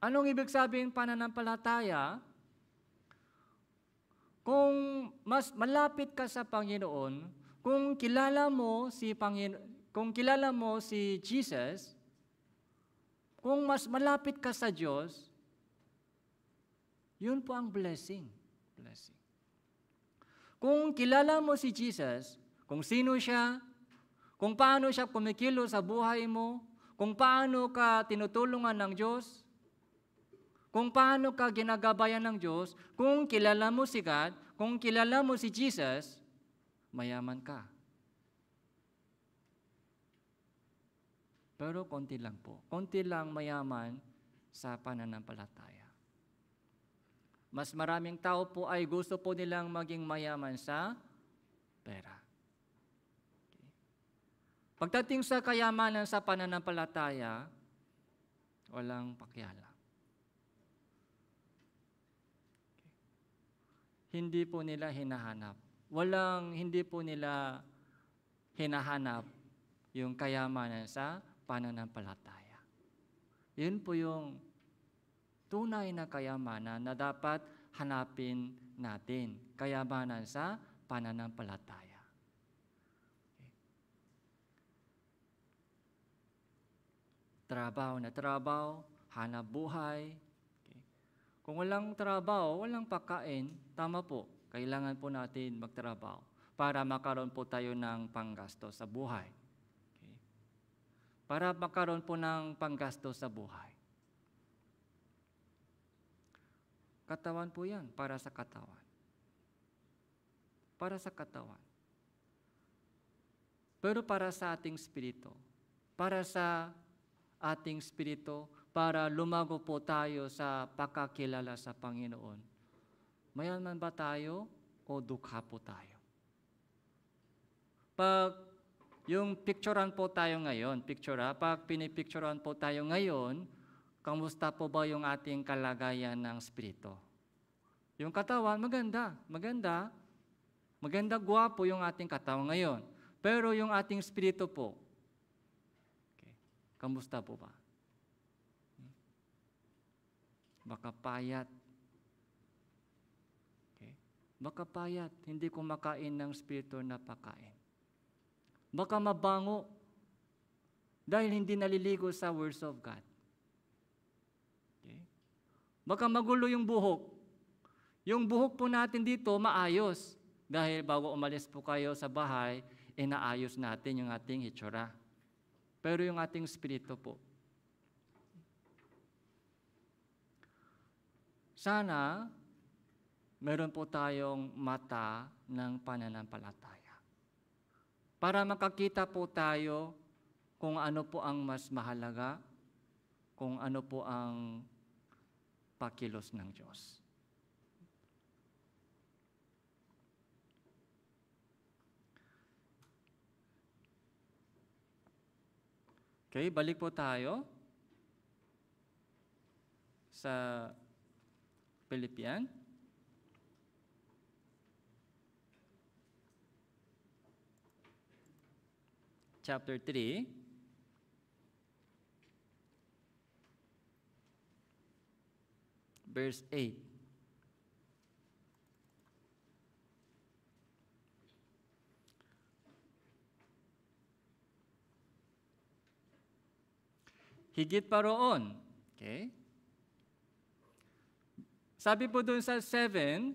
Anong ibig sabihin pananampalataya? Kung mas malapit ka sa Panginoon, kung kilala mo si Jesus, kung mas malapit ka sa Diyos, yun po ang blessing. Kung kilala mo si Jesus, kung sino siya, kung paano siya kumikilo sa buhay mo, kung paano ka tinutulungan ng Diyos, Kung paano ka ginagabayan ng Diyos, kung kilala mo si God, kung kilala mo si Jesus, mayaman ka. Pero konti lang po. Konti lang mayaman sa pananampalataya. Mas maraming tao po ay gusto po nilang maging mayaman sa pera. Okay. Pagdating sa kayamanan sa pananampalataya, walang pakialam. Hindi po nila hinahanap. Hindi po nila hinahanap yung kayamanan sa pananampalataya. Yun po yung tunay na kayamanan na dapat hanapin natin. Kayamanan sa pananampalataya. Okay. Trabaho na trabaho, hanap buhay. Okay. Kung walang trabaho, walang pagkain, tama po. Kailangan po natin magtrabaho para makaroon po tayo ng panggasto sa buhay. Okay. Para makaroon po ng panggasto sa buhay. Katawan po yan, para sa katawan. Para sa katawan. Pero para sa ating spirito, para sa ating spirito, para lumago po tayo sa pagkakilala sa Panginoon. Mayaman ba tayo o dukha po tayo? Pag yung picturean po tayo ngayon, pag pinipicturean po tayo ngayon, kamusta po ba yung ating kalagayan ng spirito? Yung katawan, maganda, gwapo yung ating katawan ngayon. Pero yung ating spirito po, okay, kamusta po ba? Baka payat. Okay. Baka payat, hindi kumakain ng spirito na pagkain. Baka mabango dahil hindi naliligo sa words of God. Okay. Baka magulo yung buhok. Yung buhok po natin dito maayos dahil bago umalis po kayo sa bahay, inaayos natin yung ating hitsura. Pero yung ating spirito po, sana meron po tayong mata ng pananampalataya. Para makakita po tayo kung ano po ang mas mahalaga, kung ano po ang pakilos ng Diyos. Okay, balik po tayo sa Philippians. Chapter 3. Verse 8. Higit pa roon. Okay? Sabi po dun sa 7,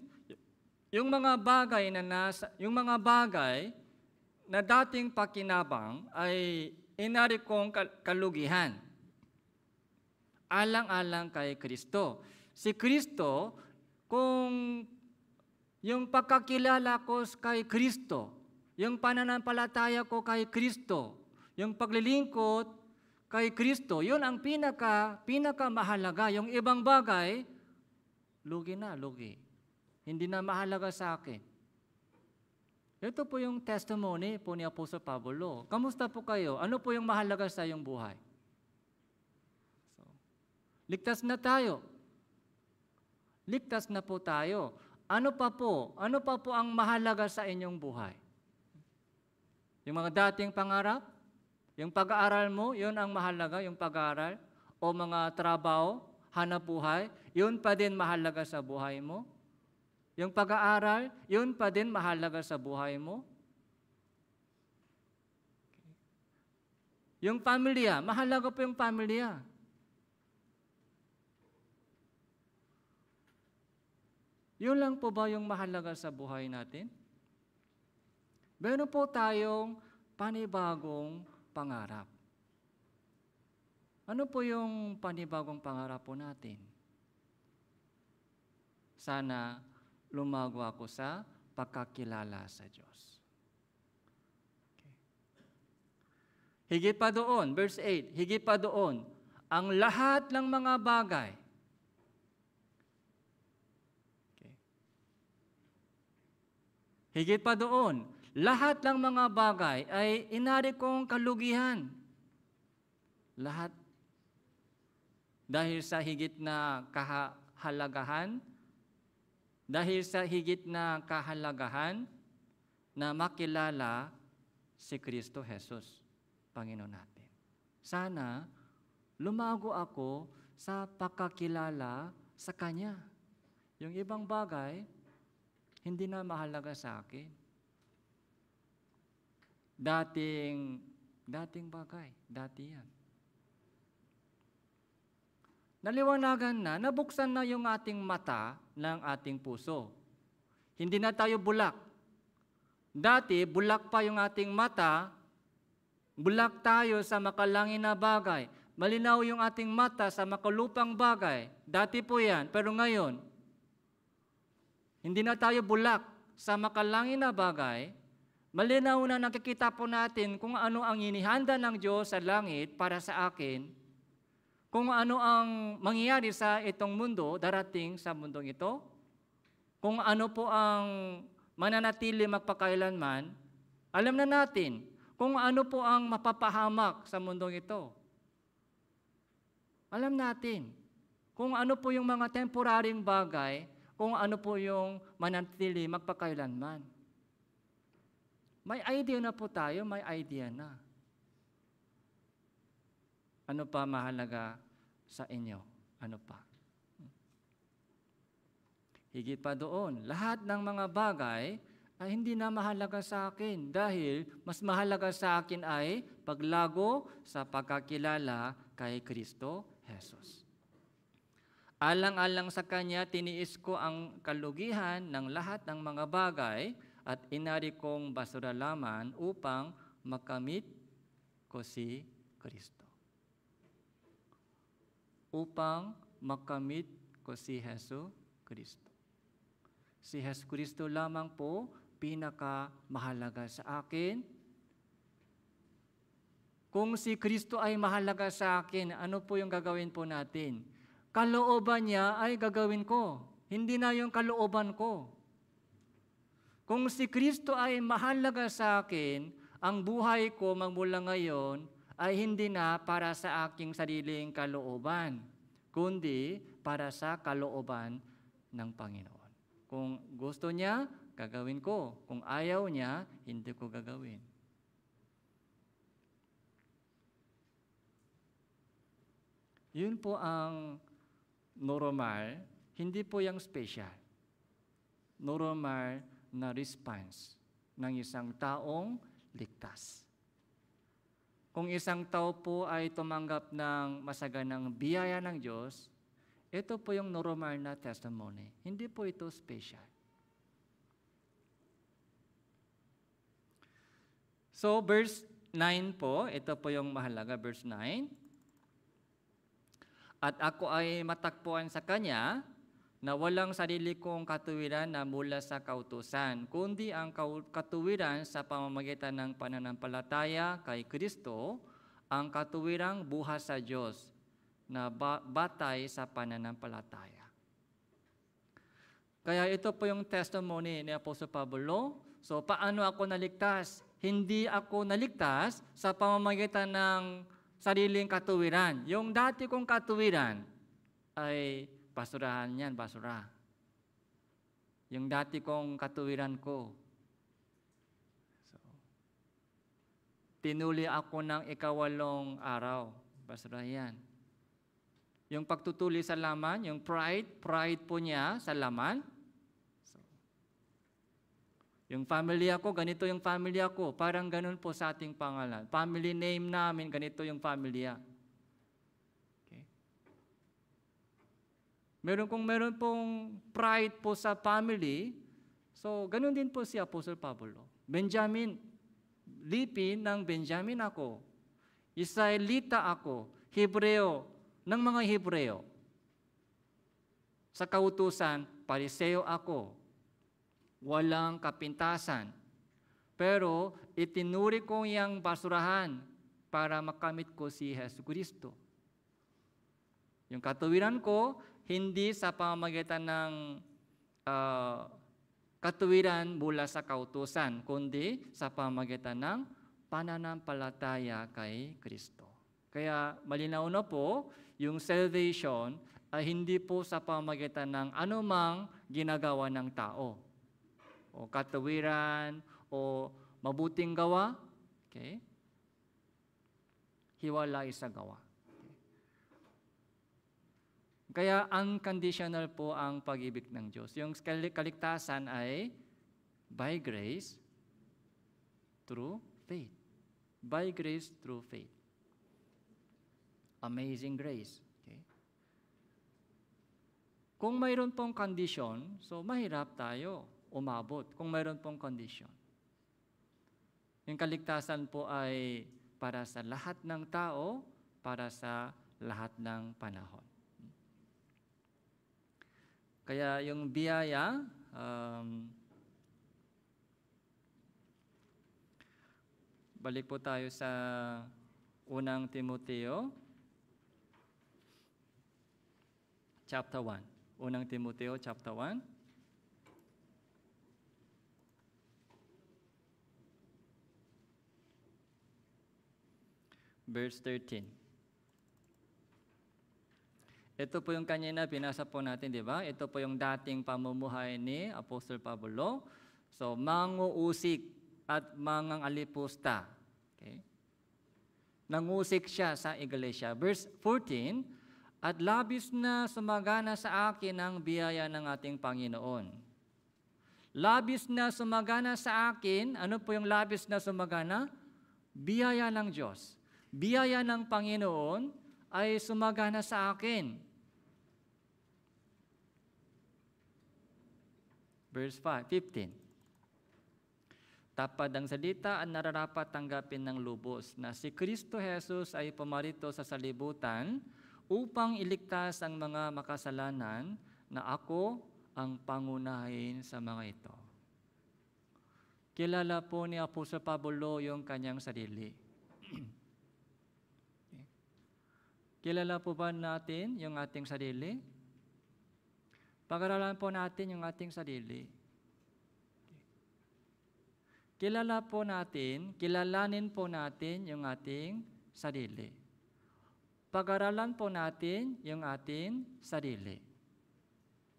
yung mga bagay na dating pakinabang ay inari kong kalugihan. Alang-alang kay Kristo. Si Kristo, kung yung pagkakilala ko kay Kristo, yung pananampalataya ko kay Kristo, yung paglilingkod kay Kristo, yun ang pinakamahalaga. Yung ibang bagay, lugi. Hindi na mahalaga sa akin. Ito po yung testimony po ni Apostol Pablo. Kamusta po kayo? Ano po yung mahalaga sa iyong buhay? So, ligtas na tayo. Ligtas na po tayo. Ano pa po ang mahalaga sa inyong buhay? Yung mga dating pangarap? Yung pag-aaral mo, yun ang mahalaga, yung pag-aaral? O mga trabaho, hanap buhay, yun pa din mahalaga sa buhay mo? Yung pag-aaral, yun pa din mahalaga sa buhay mo? Yung pamilya, mahalaga po yung pamilya. Yun lang po ba yung mahalaga sa buhay natin? Meron po tayong panibagong pangarap. Ano po yung panibagong pangarap po natin? sana lumago ako sa pagkakilala sa Diyos. Okay. Higit pa doon, verse 8, higit pa doon, ang lahat ng mga bagay. Okay. Higit pa doon, lahat ng mga bagay ay inari kong kalugihan. Lahat. Dahil sa higit na kahalagahan, dahil sa higit na kahalagahan na makilala si Kristo Jesus, Panginoon natin. Sana lumago ako sa pagkakilala sa Kanya. Yung ibang bagay, hindi na mahalaga sa akin. Dating bagay, dati yan. Naliwanagan na, nabuksan na yung ating mata ng ating puso. Hindi na tayo bulak. Dati, bulak pa yung ating mata, bulak tayo sa makalangin na bagay. Malinaw yung ating mata sa makalupang bagay. Dati po yan, pero ngayon, hindi na tayo bulak sa makalangin na bagay. Malinaw na nakikita po natin kung ano ang inihanda ng Diyos sa langit para sa akin, kung ano ang mangyayari sa itong mundo, darating sa mundong ito, kung ano po ang mananatili magpakailanman, alam na natin kung ano po ang mapapahamak sa mundong ito. Alam natin kung ano po yung mga temporaryong bagay, kung ano po yung mananatili magpakailanman. May idea na po tayo, may idea na. Ano pa mahalaga sa inyo? Ano pa? Higit pa doon, lahat ng mga bagay ay hindi na mahalaga sa akin dahil mas mahalaga sa akin ay paglago sa pagkakilala kay Kristo Jesus. Alang-alang sa Kanya, tiniis ko ang kalugihan ng lahat ng mga bagay at inari kong basuralaman upang makamit ko si Kristo. Upang makamit ko si Hesus Kristo. Si Hesus Kristo lamang po pinakamahalaga sa akin. Kung si Kristo ay mahalaga sa akin, ano po yung gagawin po natin? Kalooban niya ay gagawin ko. Hindi na yung kalooban ko. Kung si Kristo ay mahalaga sa akin, ang buhay ko magmula ngayon ay hindi na para sa aking sariling kalooban, kundi para sa kalooban ng Panginoon. Kung gusto niya, gagawin ko. Kung ayaw niya, hindi ko gagawin. Yun po ang normal, hindi po yung special. Normal na response ng isang taong ligtas. Kung isang tao po ay tumanggap ng masaganang biyaya ng Diyos, ito po yung normal na testimony. Hindi po ito special. So, verse 9 po, ito po yung mahalaga, verse 9. At ako ay matakpuan sa Kanya na walang sarili kong katuwiran na mula sa kautusan, kundi ang katuwiran sa pamamagitan ng pananampalataya kay Kristo, ang katuwirang buhay sa Diyos na batay sa pananampalataya. Kaya ito po yung testimony ni Apostol Pablo. So, paano ako naligtas? Hindi ako naligtas sa pamamagitan ng sariling katuwiran. Yung dati kong katuwiran ay basurahan yan, basura. Yung dati kong katuwiran ko. So, tinuli ako ng 8 araw. Basura yan. Yung pagtutuli sa laman, yung pride po niya sa laman. So, yung pamilya ko, ganito yung pamilya ko. Parang ganun po sa ating pangalan. Family name namin, ganito yung pamilya. Meron pong pride po sa family, so ganun din po si Apostol Pablo. Benjamin, lipin ng Benjamin ako. Israelita ako. Hebreo, ng mga Hebreo. Sa kautusan, Pariseo ako. Walang kapintasan. Pero itinuri ko yung basurahan para makamit ko si Jesucristo. Yung katuwiran ko, hindi sa pamamagitan ng katuwiran mula sa kautusan, kundi sa pamamagitan ng pananampalataya kay Kristo. Kaya malinaw na po, yung salvation ay hindi po sa pamamagitan ng anumang ginagawa ng tao. O katuwiran, o mabuting gawa, okay? Hiwalay sa gawa. Kaya unconditional po ang pag-ibig ng Diyos. Yung kaligtasan ay by grace through faith. By grace through faith. Amazing grace. Okay? Kung mayroon pong condition, so mahirap tayo umabot kung mayroon pong condition. Yung kaligtasan po ay para sa lahat ng tao, para sa lahat ng panahon. Kaya yung biyaya, balik po tayo sa unang Timoteo, chapter 1. Unang Timoteo, chapter 1. Verse 13. Ito po yung kanina binasa po natin, di ba? Ito po yung dating pamumuhay ni Apostol Pablo. So, manguusik at mangang-alipusta. Okay? Nangusik siya sa iglesia. Verse 14, at labis na sumagana sa akin ang biyaya ng ating Panginoon. Labis na sumagana sa akin, ano po yung labis na sumagana? Biyaya ng Diyos. Biyaya ng Panginoon ay sumagana sa akin. Verse 15. Tapad ang salita at nararapat tanggapin ng lubos na si Kristo Jesus ay pumarito sa salibutan upang iligtas ang mga makasalanan na ako ang pangunahin sa mga ito. Kilala po ni Apostol Pablo yung kanyang sarili. Kilala po ba natin yung ating sarili? Pag-aralan po natin yung ating sarili. Kilalanin po natin yung ating sarili. Pag-aralan po natin yung ating sarili.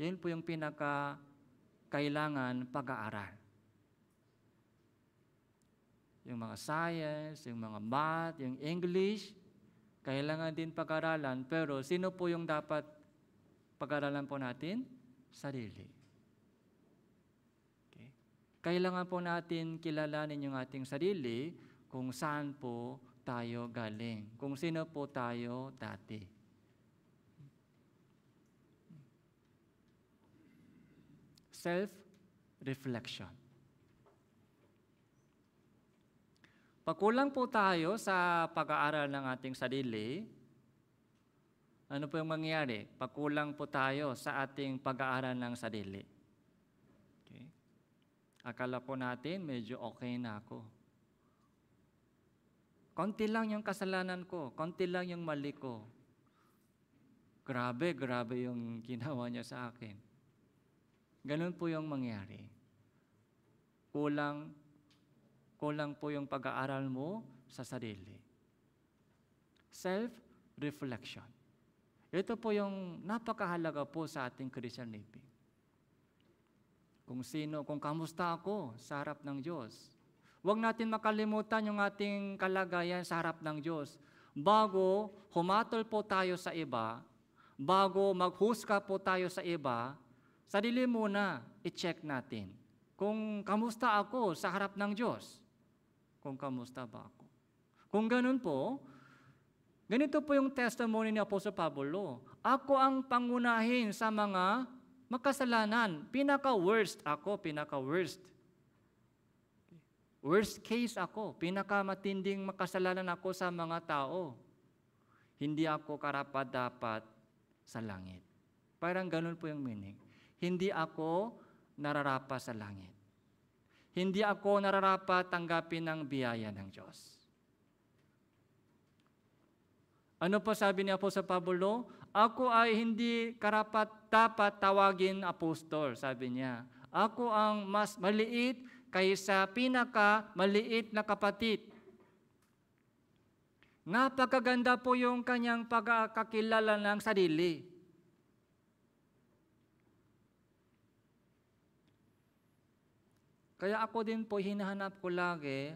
Yun po yung pinaka-kailangan pag-aaral. Yung mga science, yung mga math, yung English, kailangan din pag-aralan. Pero sino po yung dapat pag-aralan po natin? Sarili. Okay. Kailangan po natin kilalanin yung ating sarili kung saan po tayo galing. Kung sino po tayo dati. Self-reflection. Pagkulang po tayo sa pag-aaral ng ating sarili, ano po yung mangyayari? Pagkulang po tayo sa ating pag-aaral ng sarili. Okay? Akala po natin, medyo okay na ako. Konti lang yung kasalanan ko, konti lang yung mali ko. Grabe yung ginawa niya sa akin. Ganun po yung mangyayari. Kulang po yung pag-aaral mo sa sarili. Self-reflection. Ito po yung napakahalaga po sa ating Christian living. Kung kamusta ako sa harap ng Diyos. Huwag natin makalimutan yung ating kalagayan sa harap ng Diyos. Bago humatol po tayo sa iba, bago maghusga po tayo sa iba, sarili muna i-check natin. Kung kamusta ako sa harap ng Diyos. Kung kamusta ba ako. Kung ganun po, ganito po yung testimony ni Apostol Pablo. Ako ang pangunahin sa mga makasalanan. Pinaka-worst ako, pinaka-worst. Worst case ako, pinaka-matinding makasalanan ako sa mga tao. Hindi ako karapat-dapat sa langit. Parang ganun po yung meaning. Hindi ako nararapat sa langit. Hindi ako nararapat tanggapin ang biyaya ng Diyos. Ano po sabi ni Apostol Pablo? Ako ay hindi karapat-dapat tawagin apostol, sabi niya. Ako ang mas maliit kaysa pinaka-maliit na kapatid. Napakaganda po yung kanyang pagkakilala ng sarili. Kaya ako din po hinahanap ko lagi,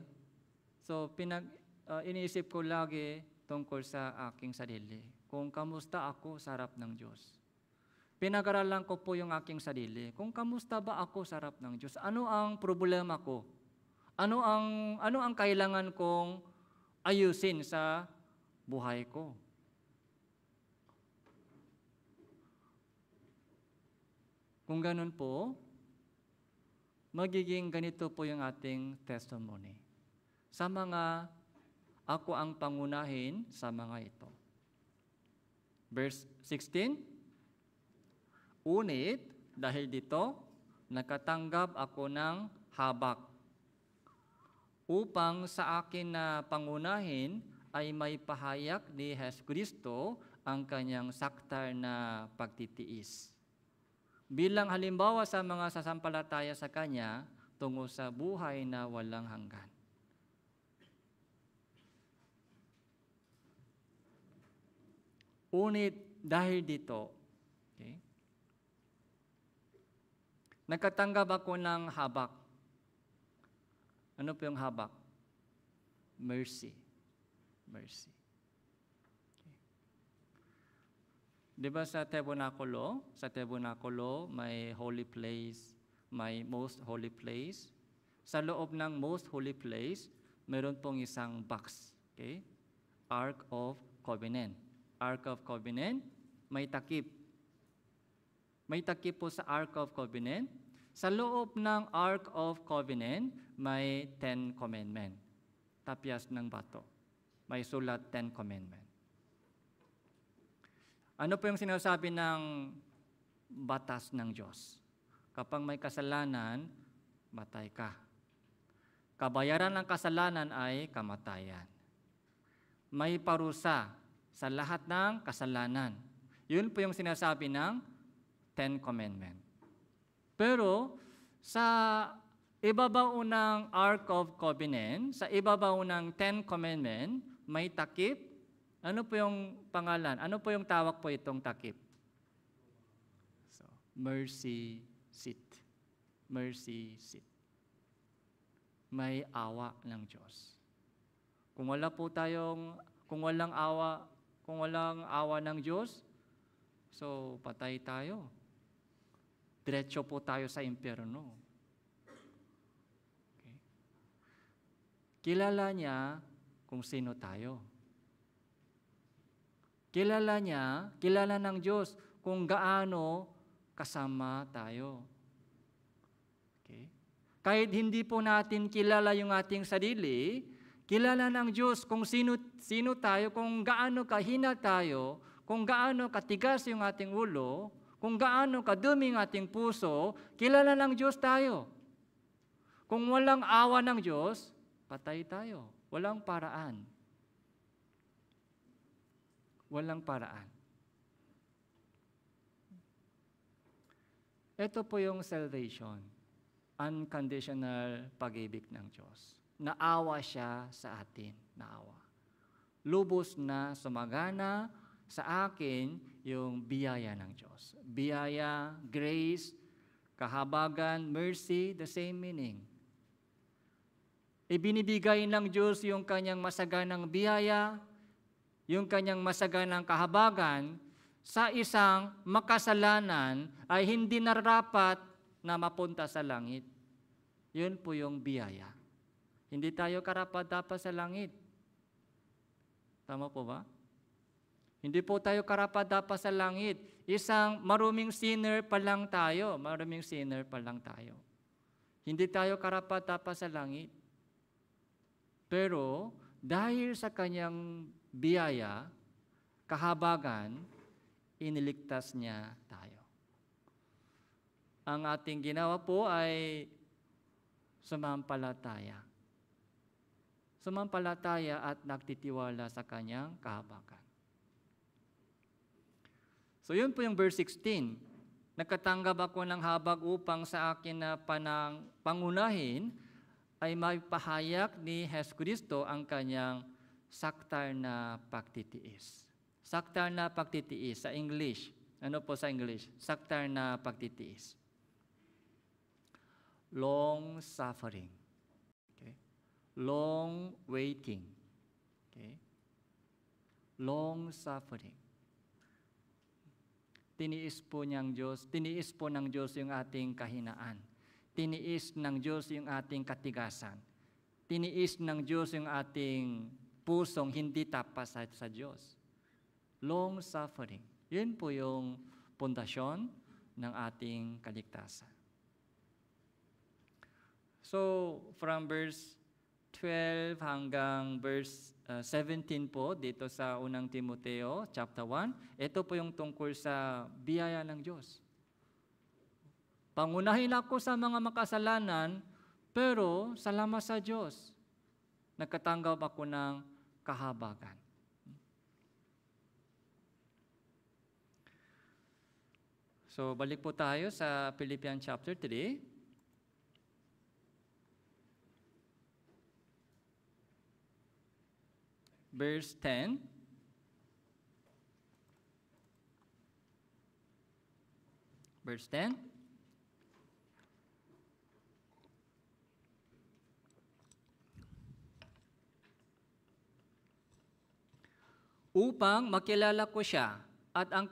iniisip ko lagi tungkol sa aking sarili. Kung kamusta ako sa harap ng Diyos. Pinag-aralan ko po yung aking sarili. Kung kamusta ba ako sa harap ng Diyos? Ano ang problema ko? Ano ang kailangan kong ayusin sa buhay ko? Kung ganun po, magiging ganito po yung ating testimony. Sa mga ako ang pangunahin sa mga ito. Verse 16, Unit, dahil dito, nakatanggap ako ng habak upang sa akin na pangunahin ay may pahayag ni Jesucristo ang kanyang saktar na pagtitiis. Bilang halimbawa sa mga sasampalataya sa Kanya tungo sa buhay na walang hanggan. Unit dahil dito, okay, nakatanggap ako ng habak. Ano po yung habak? Mercy. Mercy. Okay. Diba sa tabernakulo? Sa tabernakulo, may holy place, may most holy place. Sa loob ng most holy place, meron pong isang box. Okay? Ark of Covenant. Ark of Covenant, may takip. May takip po sa Ark of Covenant. Sa loob ng Ark of Covenant, may 10 Commandments. Tapyas ng bato. May sulat 10 Commandments. Ano po yung sinasabi ng batas ng Diyos? Kapag may kasalanan, matay ka. Kabayaran ng kasalanan ay kamatayan. May parusa sa lahat ng kasalanan. Yun po yung sinasabi ng 10 Commandments. Pero sa ibabaw ng Ark of Covenant, sa ibabaw ng 10 Commandments, may takip. Ano po yung pangalan? Ano po yung tawag po itong takip? So, mercy seat. Mercy seat. May awa ng Diyos. Kung walang awa ng Diyos, so patay tayo. Diretso po tayo sa impyerno. Okay. Kilala niya kung sino tayo. Kilala ng Diyos kung gaano kasama tayo. Okay. Kahit hindi po natin kilala yung ating sarili, kilala ng Diyos kung sino tayo, kung gaano kahina tayo, kung gaano katigas yung ating ulo, kung gaano kadumi ang ating puso, kilala ng Diyos tayo. Kung walang awa ng Diyos, patay tayo. Walang paraan. Walang paraan. Ito po yung salvation. Unconditional pag-ibig ng Diyos. Naawa siya sa atin. Naawa. Lubos na sumagana sa akin yung biyaya ng Diyos. Biyaya, grace, kahabagan, mercy, the same meaning. Ibinibigay ng Diyos yung kanyang masaganang biyaya, yung kanyang masaganang kahabagan sa isang makasalanan ay hindi nararapat na mapunta sa langit. Yun po yung biyaya. Hindi tayo karapat-dapat sa langit. Tama po ba? Hindi po tayo karapat-dapat sa langit. Isang maruming sinner pa lang tayo. Maruming sinner pa lang tayo. Hindi tayo karapat-dapat sa langit. Pero dahil sa kanyang biyaya, kahabagan, iniligtas niya tayo. Ang ating ginawa po ay sumampalataya. Sumampalataya at nagtitiwala sa kanyang kahabagan. So yun po yung verse 16. Nagkatanggap ako ng habag upang sa akin na pangunahin ay maipahayag ni Jesucristo ang kanyang saktar na pagtitiis. Saktar na pagtitiis sa English. Ano po sa English? Saktar na pagtitiis. Long suffering. Okay? Long waiting. Okay? Long suffering. Tiniis po ng Diyos yung ating kahinaan. Tiniis ng Diyos yung ating katigasan. Tiniis ng Diyos yung ating pusong hindi tapas sa Diyos. Long suffering. Yun po yung pundasyon ng ating kaligtasan. So, from verse 12 hanggang verse 17 po, dito sa unang Timoteo, chapter 1, ito po yung tungkol sa biyaya ng Diyos. Pangunahin ako sa mga makasalanan, pero salamat sa Diyos, nagkatanggap ako ng kahabagan. So, balik po tayo sa Philippians chapter 3. Verse 10. Verse 10. Upang makilala ko siya at ang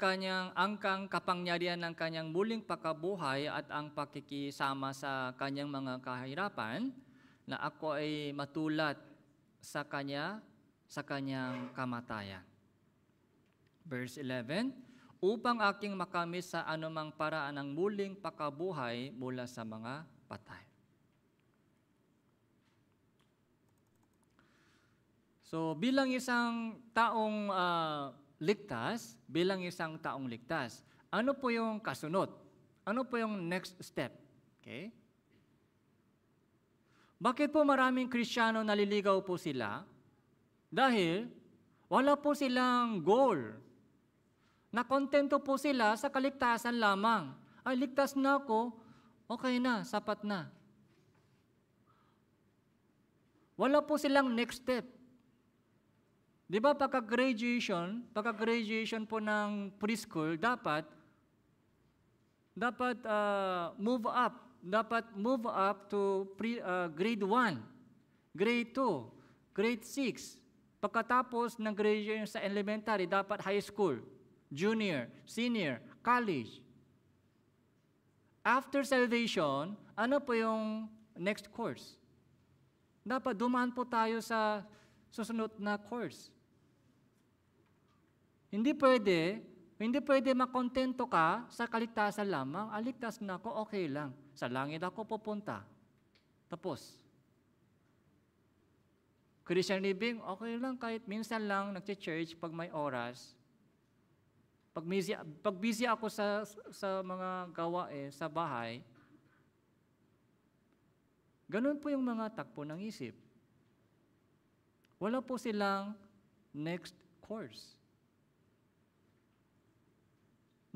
angkang kapangyarihan ng kanyang muling pagkabuhay at ang pakikisama sa kanyang mga kahirapan, na ako ay matulad sa kanyang kamatayan. Verse 11, upang aking makamit sa anumang paraan ng muling pagkabuhay mula sa mga patay. So bilang isang taong ligtas, ano po yung kasunod? Ano po yung next step? Okay? Bakit po maraming Kristiyano naliligaw po sila? Dahil wala po silang goal. Nakontento po sila sa kaligtasan lamang. Ay, ligtas na ako, okay na, sapat na. Wala po silang next step. Di ba pagka-graduation po ng preschool, dapat move up to grade 1, grade 2, grade 6. Pagkatapos ng graduation sa elementary, dapat high school, junior, senior, college. After salvation, ano po yung next course? Dapat dumaan po tayo sa susunod na course. Hindi pwede makontento ka sa kaligtasan lamang. Ligtas na ako, okay lang. Sa langit ako pupunta. Tapos. Christian living, okay lang kahit minsan lang nagche-church pag may oras. Pag busy ako sa mga gawain sa bahay, ganun po yung mga takbo ng isip. Wala po silang next course.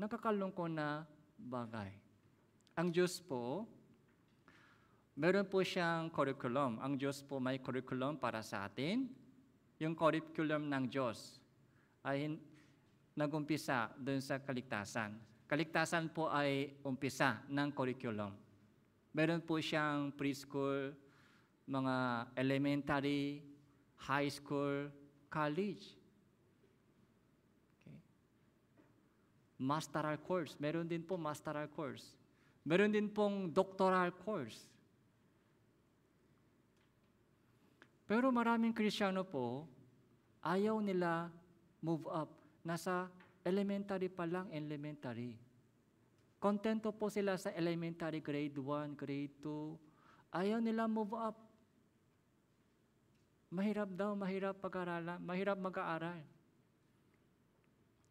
Nakakalungkot na bagay. Ang Diyos po, meron po siyang curriculum. Ang Diyos po may curriculum para sa atin. Yung curriculum ng Diyos ay nag-umpisa doon sa kaligtasan. Kaligtasan po ay umpisa ng curriculum. Meron po siyang preschool, mga elementary, high school, college. Okay. Masteral course. Meron din po masteral course. Meron din pong doctoral course. Pero maraming Kristiyano po, ayaw nila move up. Nasa elementary pa lang, elementary. Kontento po sila sa elementary, grade 1, grade 2. Ayaw nila move up. Mahirap pag-aralan, mahirap mag-aaral.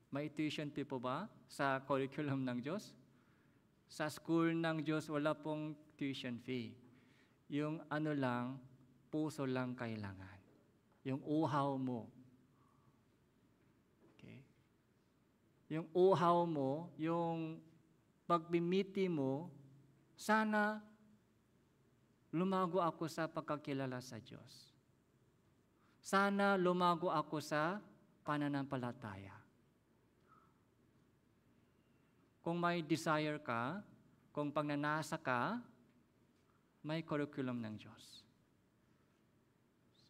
May tuition fee po ba sa curriculum ng Diyos? Sa school ng Diyos, wala pong tuition fee. Yung ano lang, puso lang kailangan. Yung uhaw mo. Okay? Yung uhaw mo, yung pagmimiti mo, sana lumago ako sa pagkakilala sa Diyos. Sana lumago ako sa pananampalataya. Kung may desire ka, kung pagnanasa ka, may curriculum ng Diyos.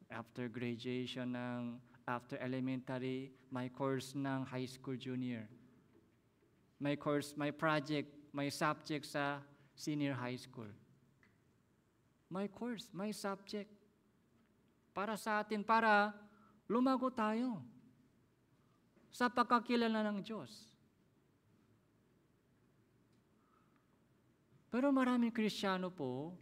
After graduation after elementary, may course ng high school junior. May course, may project, may subject sa senior high school. May course, may subject. Para sa atin, para lumago tayo sa pagkakilala ng Diyos. Pero maraming Kristiyano po,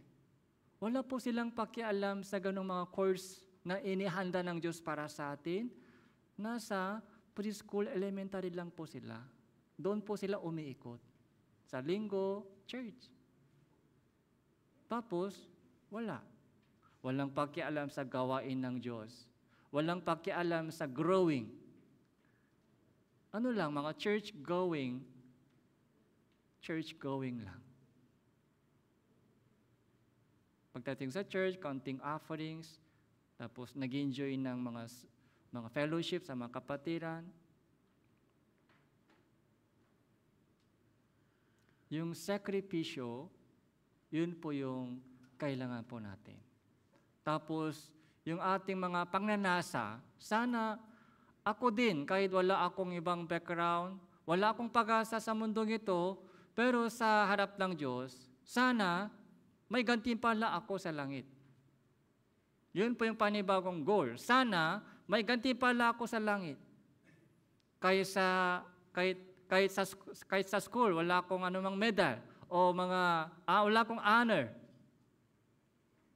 wala po silang pakialam sa ganong mga course na inihanda ng Diyos para sa atin. Nasa preschool, elementary lang po sila. Doon po sila umiikot. Sa linggo, church. Tapos, wala. Walang pakialam sa gawain ng Diyos. Walang pakialam sa growing. Ano lang, mga church going lang. Pagdating sa church, counting offerings, tapos nag-enjoy ng mga fellowship sa mga kapatiran. Yung sakripisyo, yun po yung kailangan po natin. Tapos, yung ating mga pagnanasa, sana ako din, kahit wala akong ibang background, wala akong pag-asa sa mundong ito, pero sa harap ng Diyos, sana may gantimpala ako sa langit. Yun po yung panibagong goal. Sana may gantimpala ako sa langit. Kahit sa school, wala akong anumang medal o wala akong honor.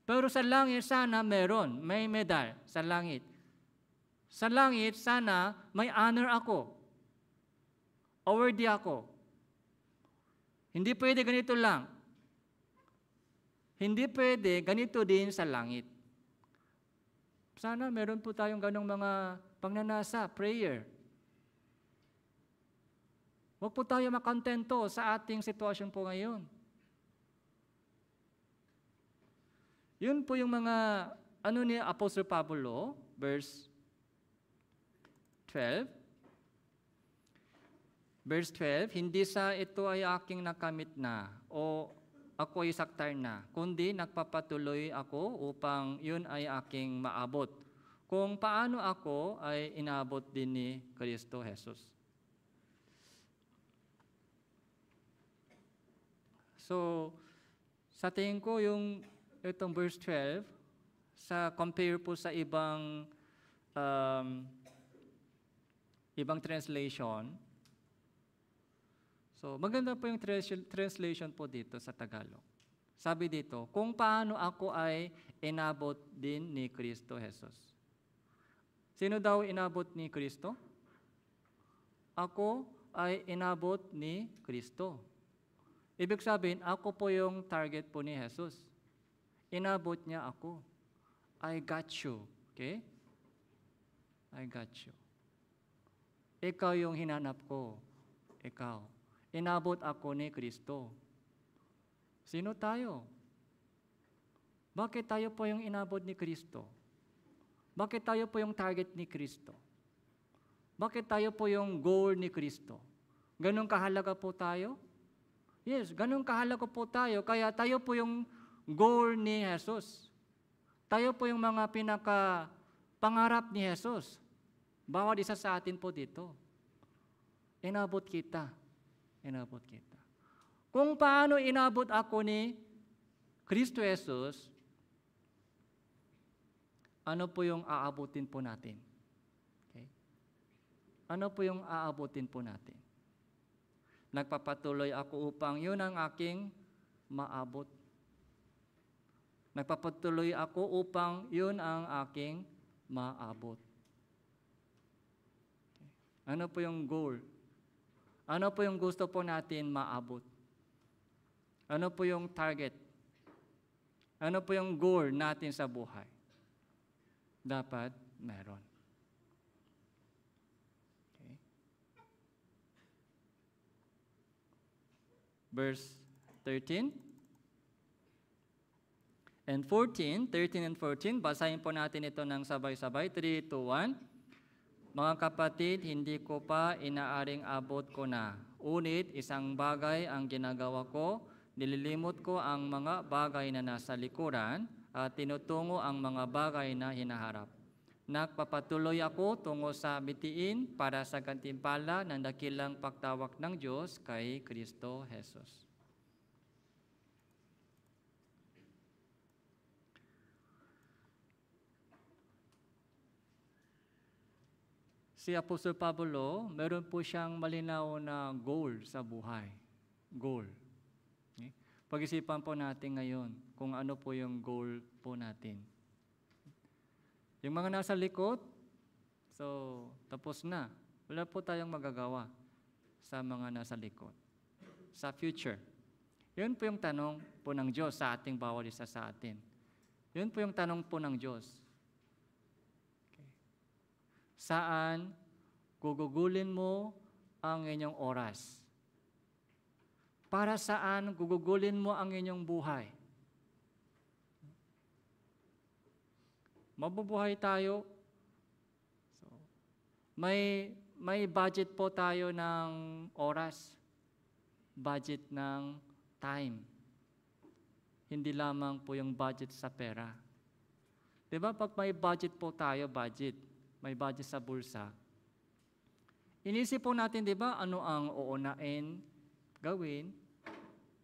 Pero sa langit, sana meron, may medal sa langit. Sa langit, sana may honor ako. Awardee ako. Hindi pwede ganito lang. Hindi pwede ganito din sa langit. Sana meron po tayong ganong mga pagnanasa, prayer. Huwag po tayo makontento sa ating sitwasyon po ngayon. Yun po yung mga, ni Apostle Pablo, verse 12. Verse 12, hindi sa ito ay aking nakamit na, o ako ay saktar na, kundi nagpapatuloy ako upang yun ay aking maabot. Kung paano ako ay inaabot din ni Kristo Jesus. So, sa tingin ko itong verse 12, sa compare po sa ibang translation, so, maganda po yung translation po dito sa Tagalog. Sabi dito, kung paano ako ay inabot din ni Kristo Jesus. Sino daw inabot ni Kristo? Ako ay inabot ni Kristo. Ibig sabihin, ako po yung target po ni Jesus. Inabot niya ako. I got you. Okay? I got you. Ikaw yung hinanap ko. Ikaw. Inabot ako ni Kristo. Sino tayo? Bakit tayo po yung inabot ni Kristo? Bakit tayo po yung target ni Kristo? Bakit tayo po yung goal ni Kristo? Ganun kahalaga po tayo? Yes, ganun kahalaga po tayo. Kaya tayo po yung goal ni Jesus. Tayo po yung mga pangarap ni Jesus. Bawat isa sa atin po dito. Inabot kita. Inabot kita. Kung paano inabot ako ni Kristo Jesus, ano po yung aabutin po natin? Okay? Ano po yung aabutin po natin? Nagpapatuloy ako upang yun ang aking maabot. Nagpapatuloy ako upang yun ang aking maabot. Okay. Ano po yung goal? Ano po yung gusto po natin maabot? Ano po yung target? Ano po yung goal natin sa buhay? Dapat meron. Okay. Verse 13 and 14, 13 and 14, basahin po natin ito ng sabay-sabay, 3, 2, 1. Mga kapatid, hindi ko pa inaaring abot ko na. Unit, isang bagay ang ginagawa ko, nililimot ko ang mga bagay na nasa likuran at tinutungo ang mga bagay na hinaharap. Nagpapatuloy ako tungo sa bitiin para sa gantimpala ng dakilang pagtawag ng Diyos kay Kristo Jesus. Si Apostol Pablo, meron po siyang malinaw na goal sa buhay. Goal. Okay? Pag-isipan po natin ngayon kung ano po yung goal po natin. Yung mga nasa likod, so tapos na. Wala po tayong magagawa sa mga nasa likod. Sa future. Yun po yung tanong po ng Diyos sa ating bawat isa sa atin. Yun po yung tanong po ng Diyos. Saan gugugulin mo ang inyong oras? Para saan gugugulin mo ang inyong buhay? Mabubuhay tayo. So, may budget po tayo ng oras. Budget ng time. Hindi lamang po yung budget sa pera. Diba pag may budget po tayo, may budget sa bulsa. Inisip po natin, di ba, ano ang uunain gawin?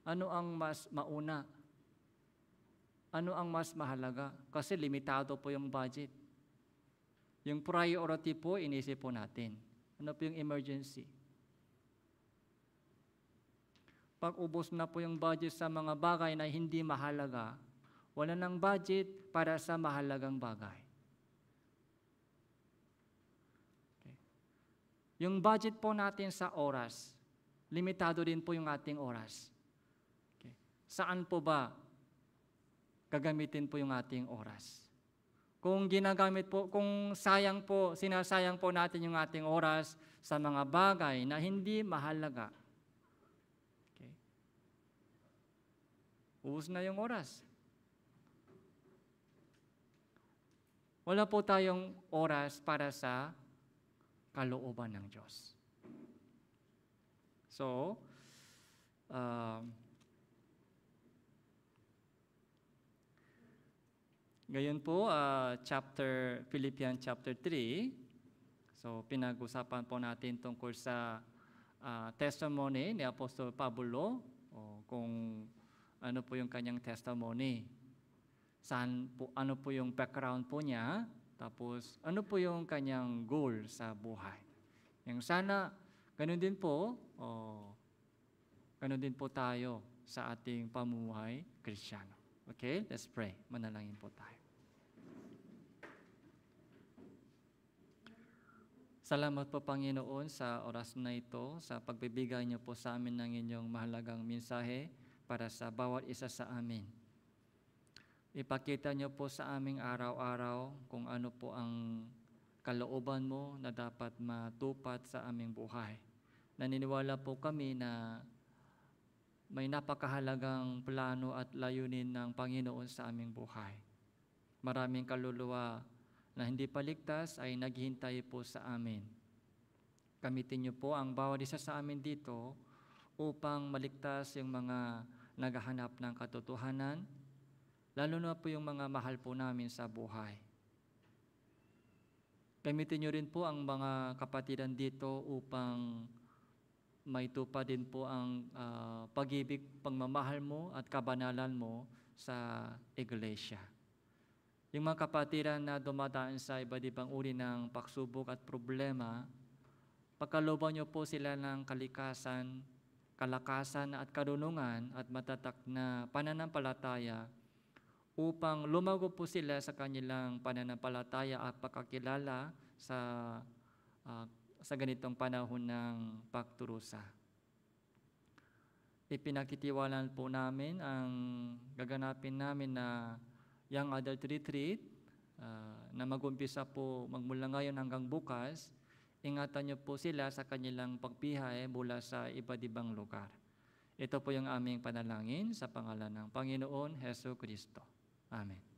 Ano ang mas mauna? Ano ang mas mahalaga? Kasi limitado po yung budget. Yung priority po, inisip po natin. Ano po yung emergency? Pag ubos na po yung budget sa mga bagay na hindi mahalaga, wala nang budget para sa mahalagang bagay. Yung budget po natin sa oras, limitado din po yung ating oras. Okay. Saan po ba gagamitin po yung ating oras? Kung sinasayang po natin yung ating oras sa mga bagay na hindi mahalaga. Okay. Ubus na yung oras. Wala po tayong oras para sa kalooban ng Diyos. So, ngayon po, Philippians chapter 3, so pinag-usapan po natin tungkol sa testimony ni Apostol Pablo, kung ano po yung kanyang testimony, ano po yung background po niya, tapos, ano po yung kanyang goal sa buhay? Yung sana, ganun din po tayo sa ating pamumuhay Kristiyano. Okay? Let's pray. Manalangin po tayo. Salamat po, Panginoon, sa oras na ito, sa pagbibigay niyo po sa amin ng inyong mahalagang mensahe para sa bawat isa sa amin. Ipakita niyo po sa aming araw-araw kung ano po ang kalooban mo na dapat matupad sa aming buhay. Naniniwala po kami na may napakahalagang plano at layunin ng Panginoon sa aming buhay. Maraming kaluluwa na hindi paligtas ay naghihintay po sa amin. Gamitin niyo po ang bawat isa sa amin dito upang maligtas yung mga naghahanap ng katotohanan, lalo na po yung mga mahal po namin sa buhay. Gamitin niyo rin po ang mga kapatiran dito upang may tupad din po ang pag-ibig, pagmamahal mo at kabanalan mo sa iglesia. Yung mga kapatiran na dumadaan sa iba't ibang uri ng pagsubok at problema, pagkalooban niyo po sila ng kalakasan at karunungan at matatak na pananampalataya upang lumago po sila sa kanilang pananampalataya at pagkakilala sa ganitong panahon ng pagturusa. ipinakitiwalaan po namin ang gaganapin namin na Young Adult Retreat na mag-umpisa po magmula ngayon hanggang bukas. Ingatan niyo po sila sa kanilang pagbiyahe mula sa iba't ibang lugar. Ito po yung aming panalangin sa pangalan ng Panginoon Hesus Kristo. Amen.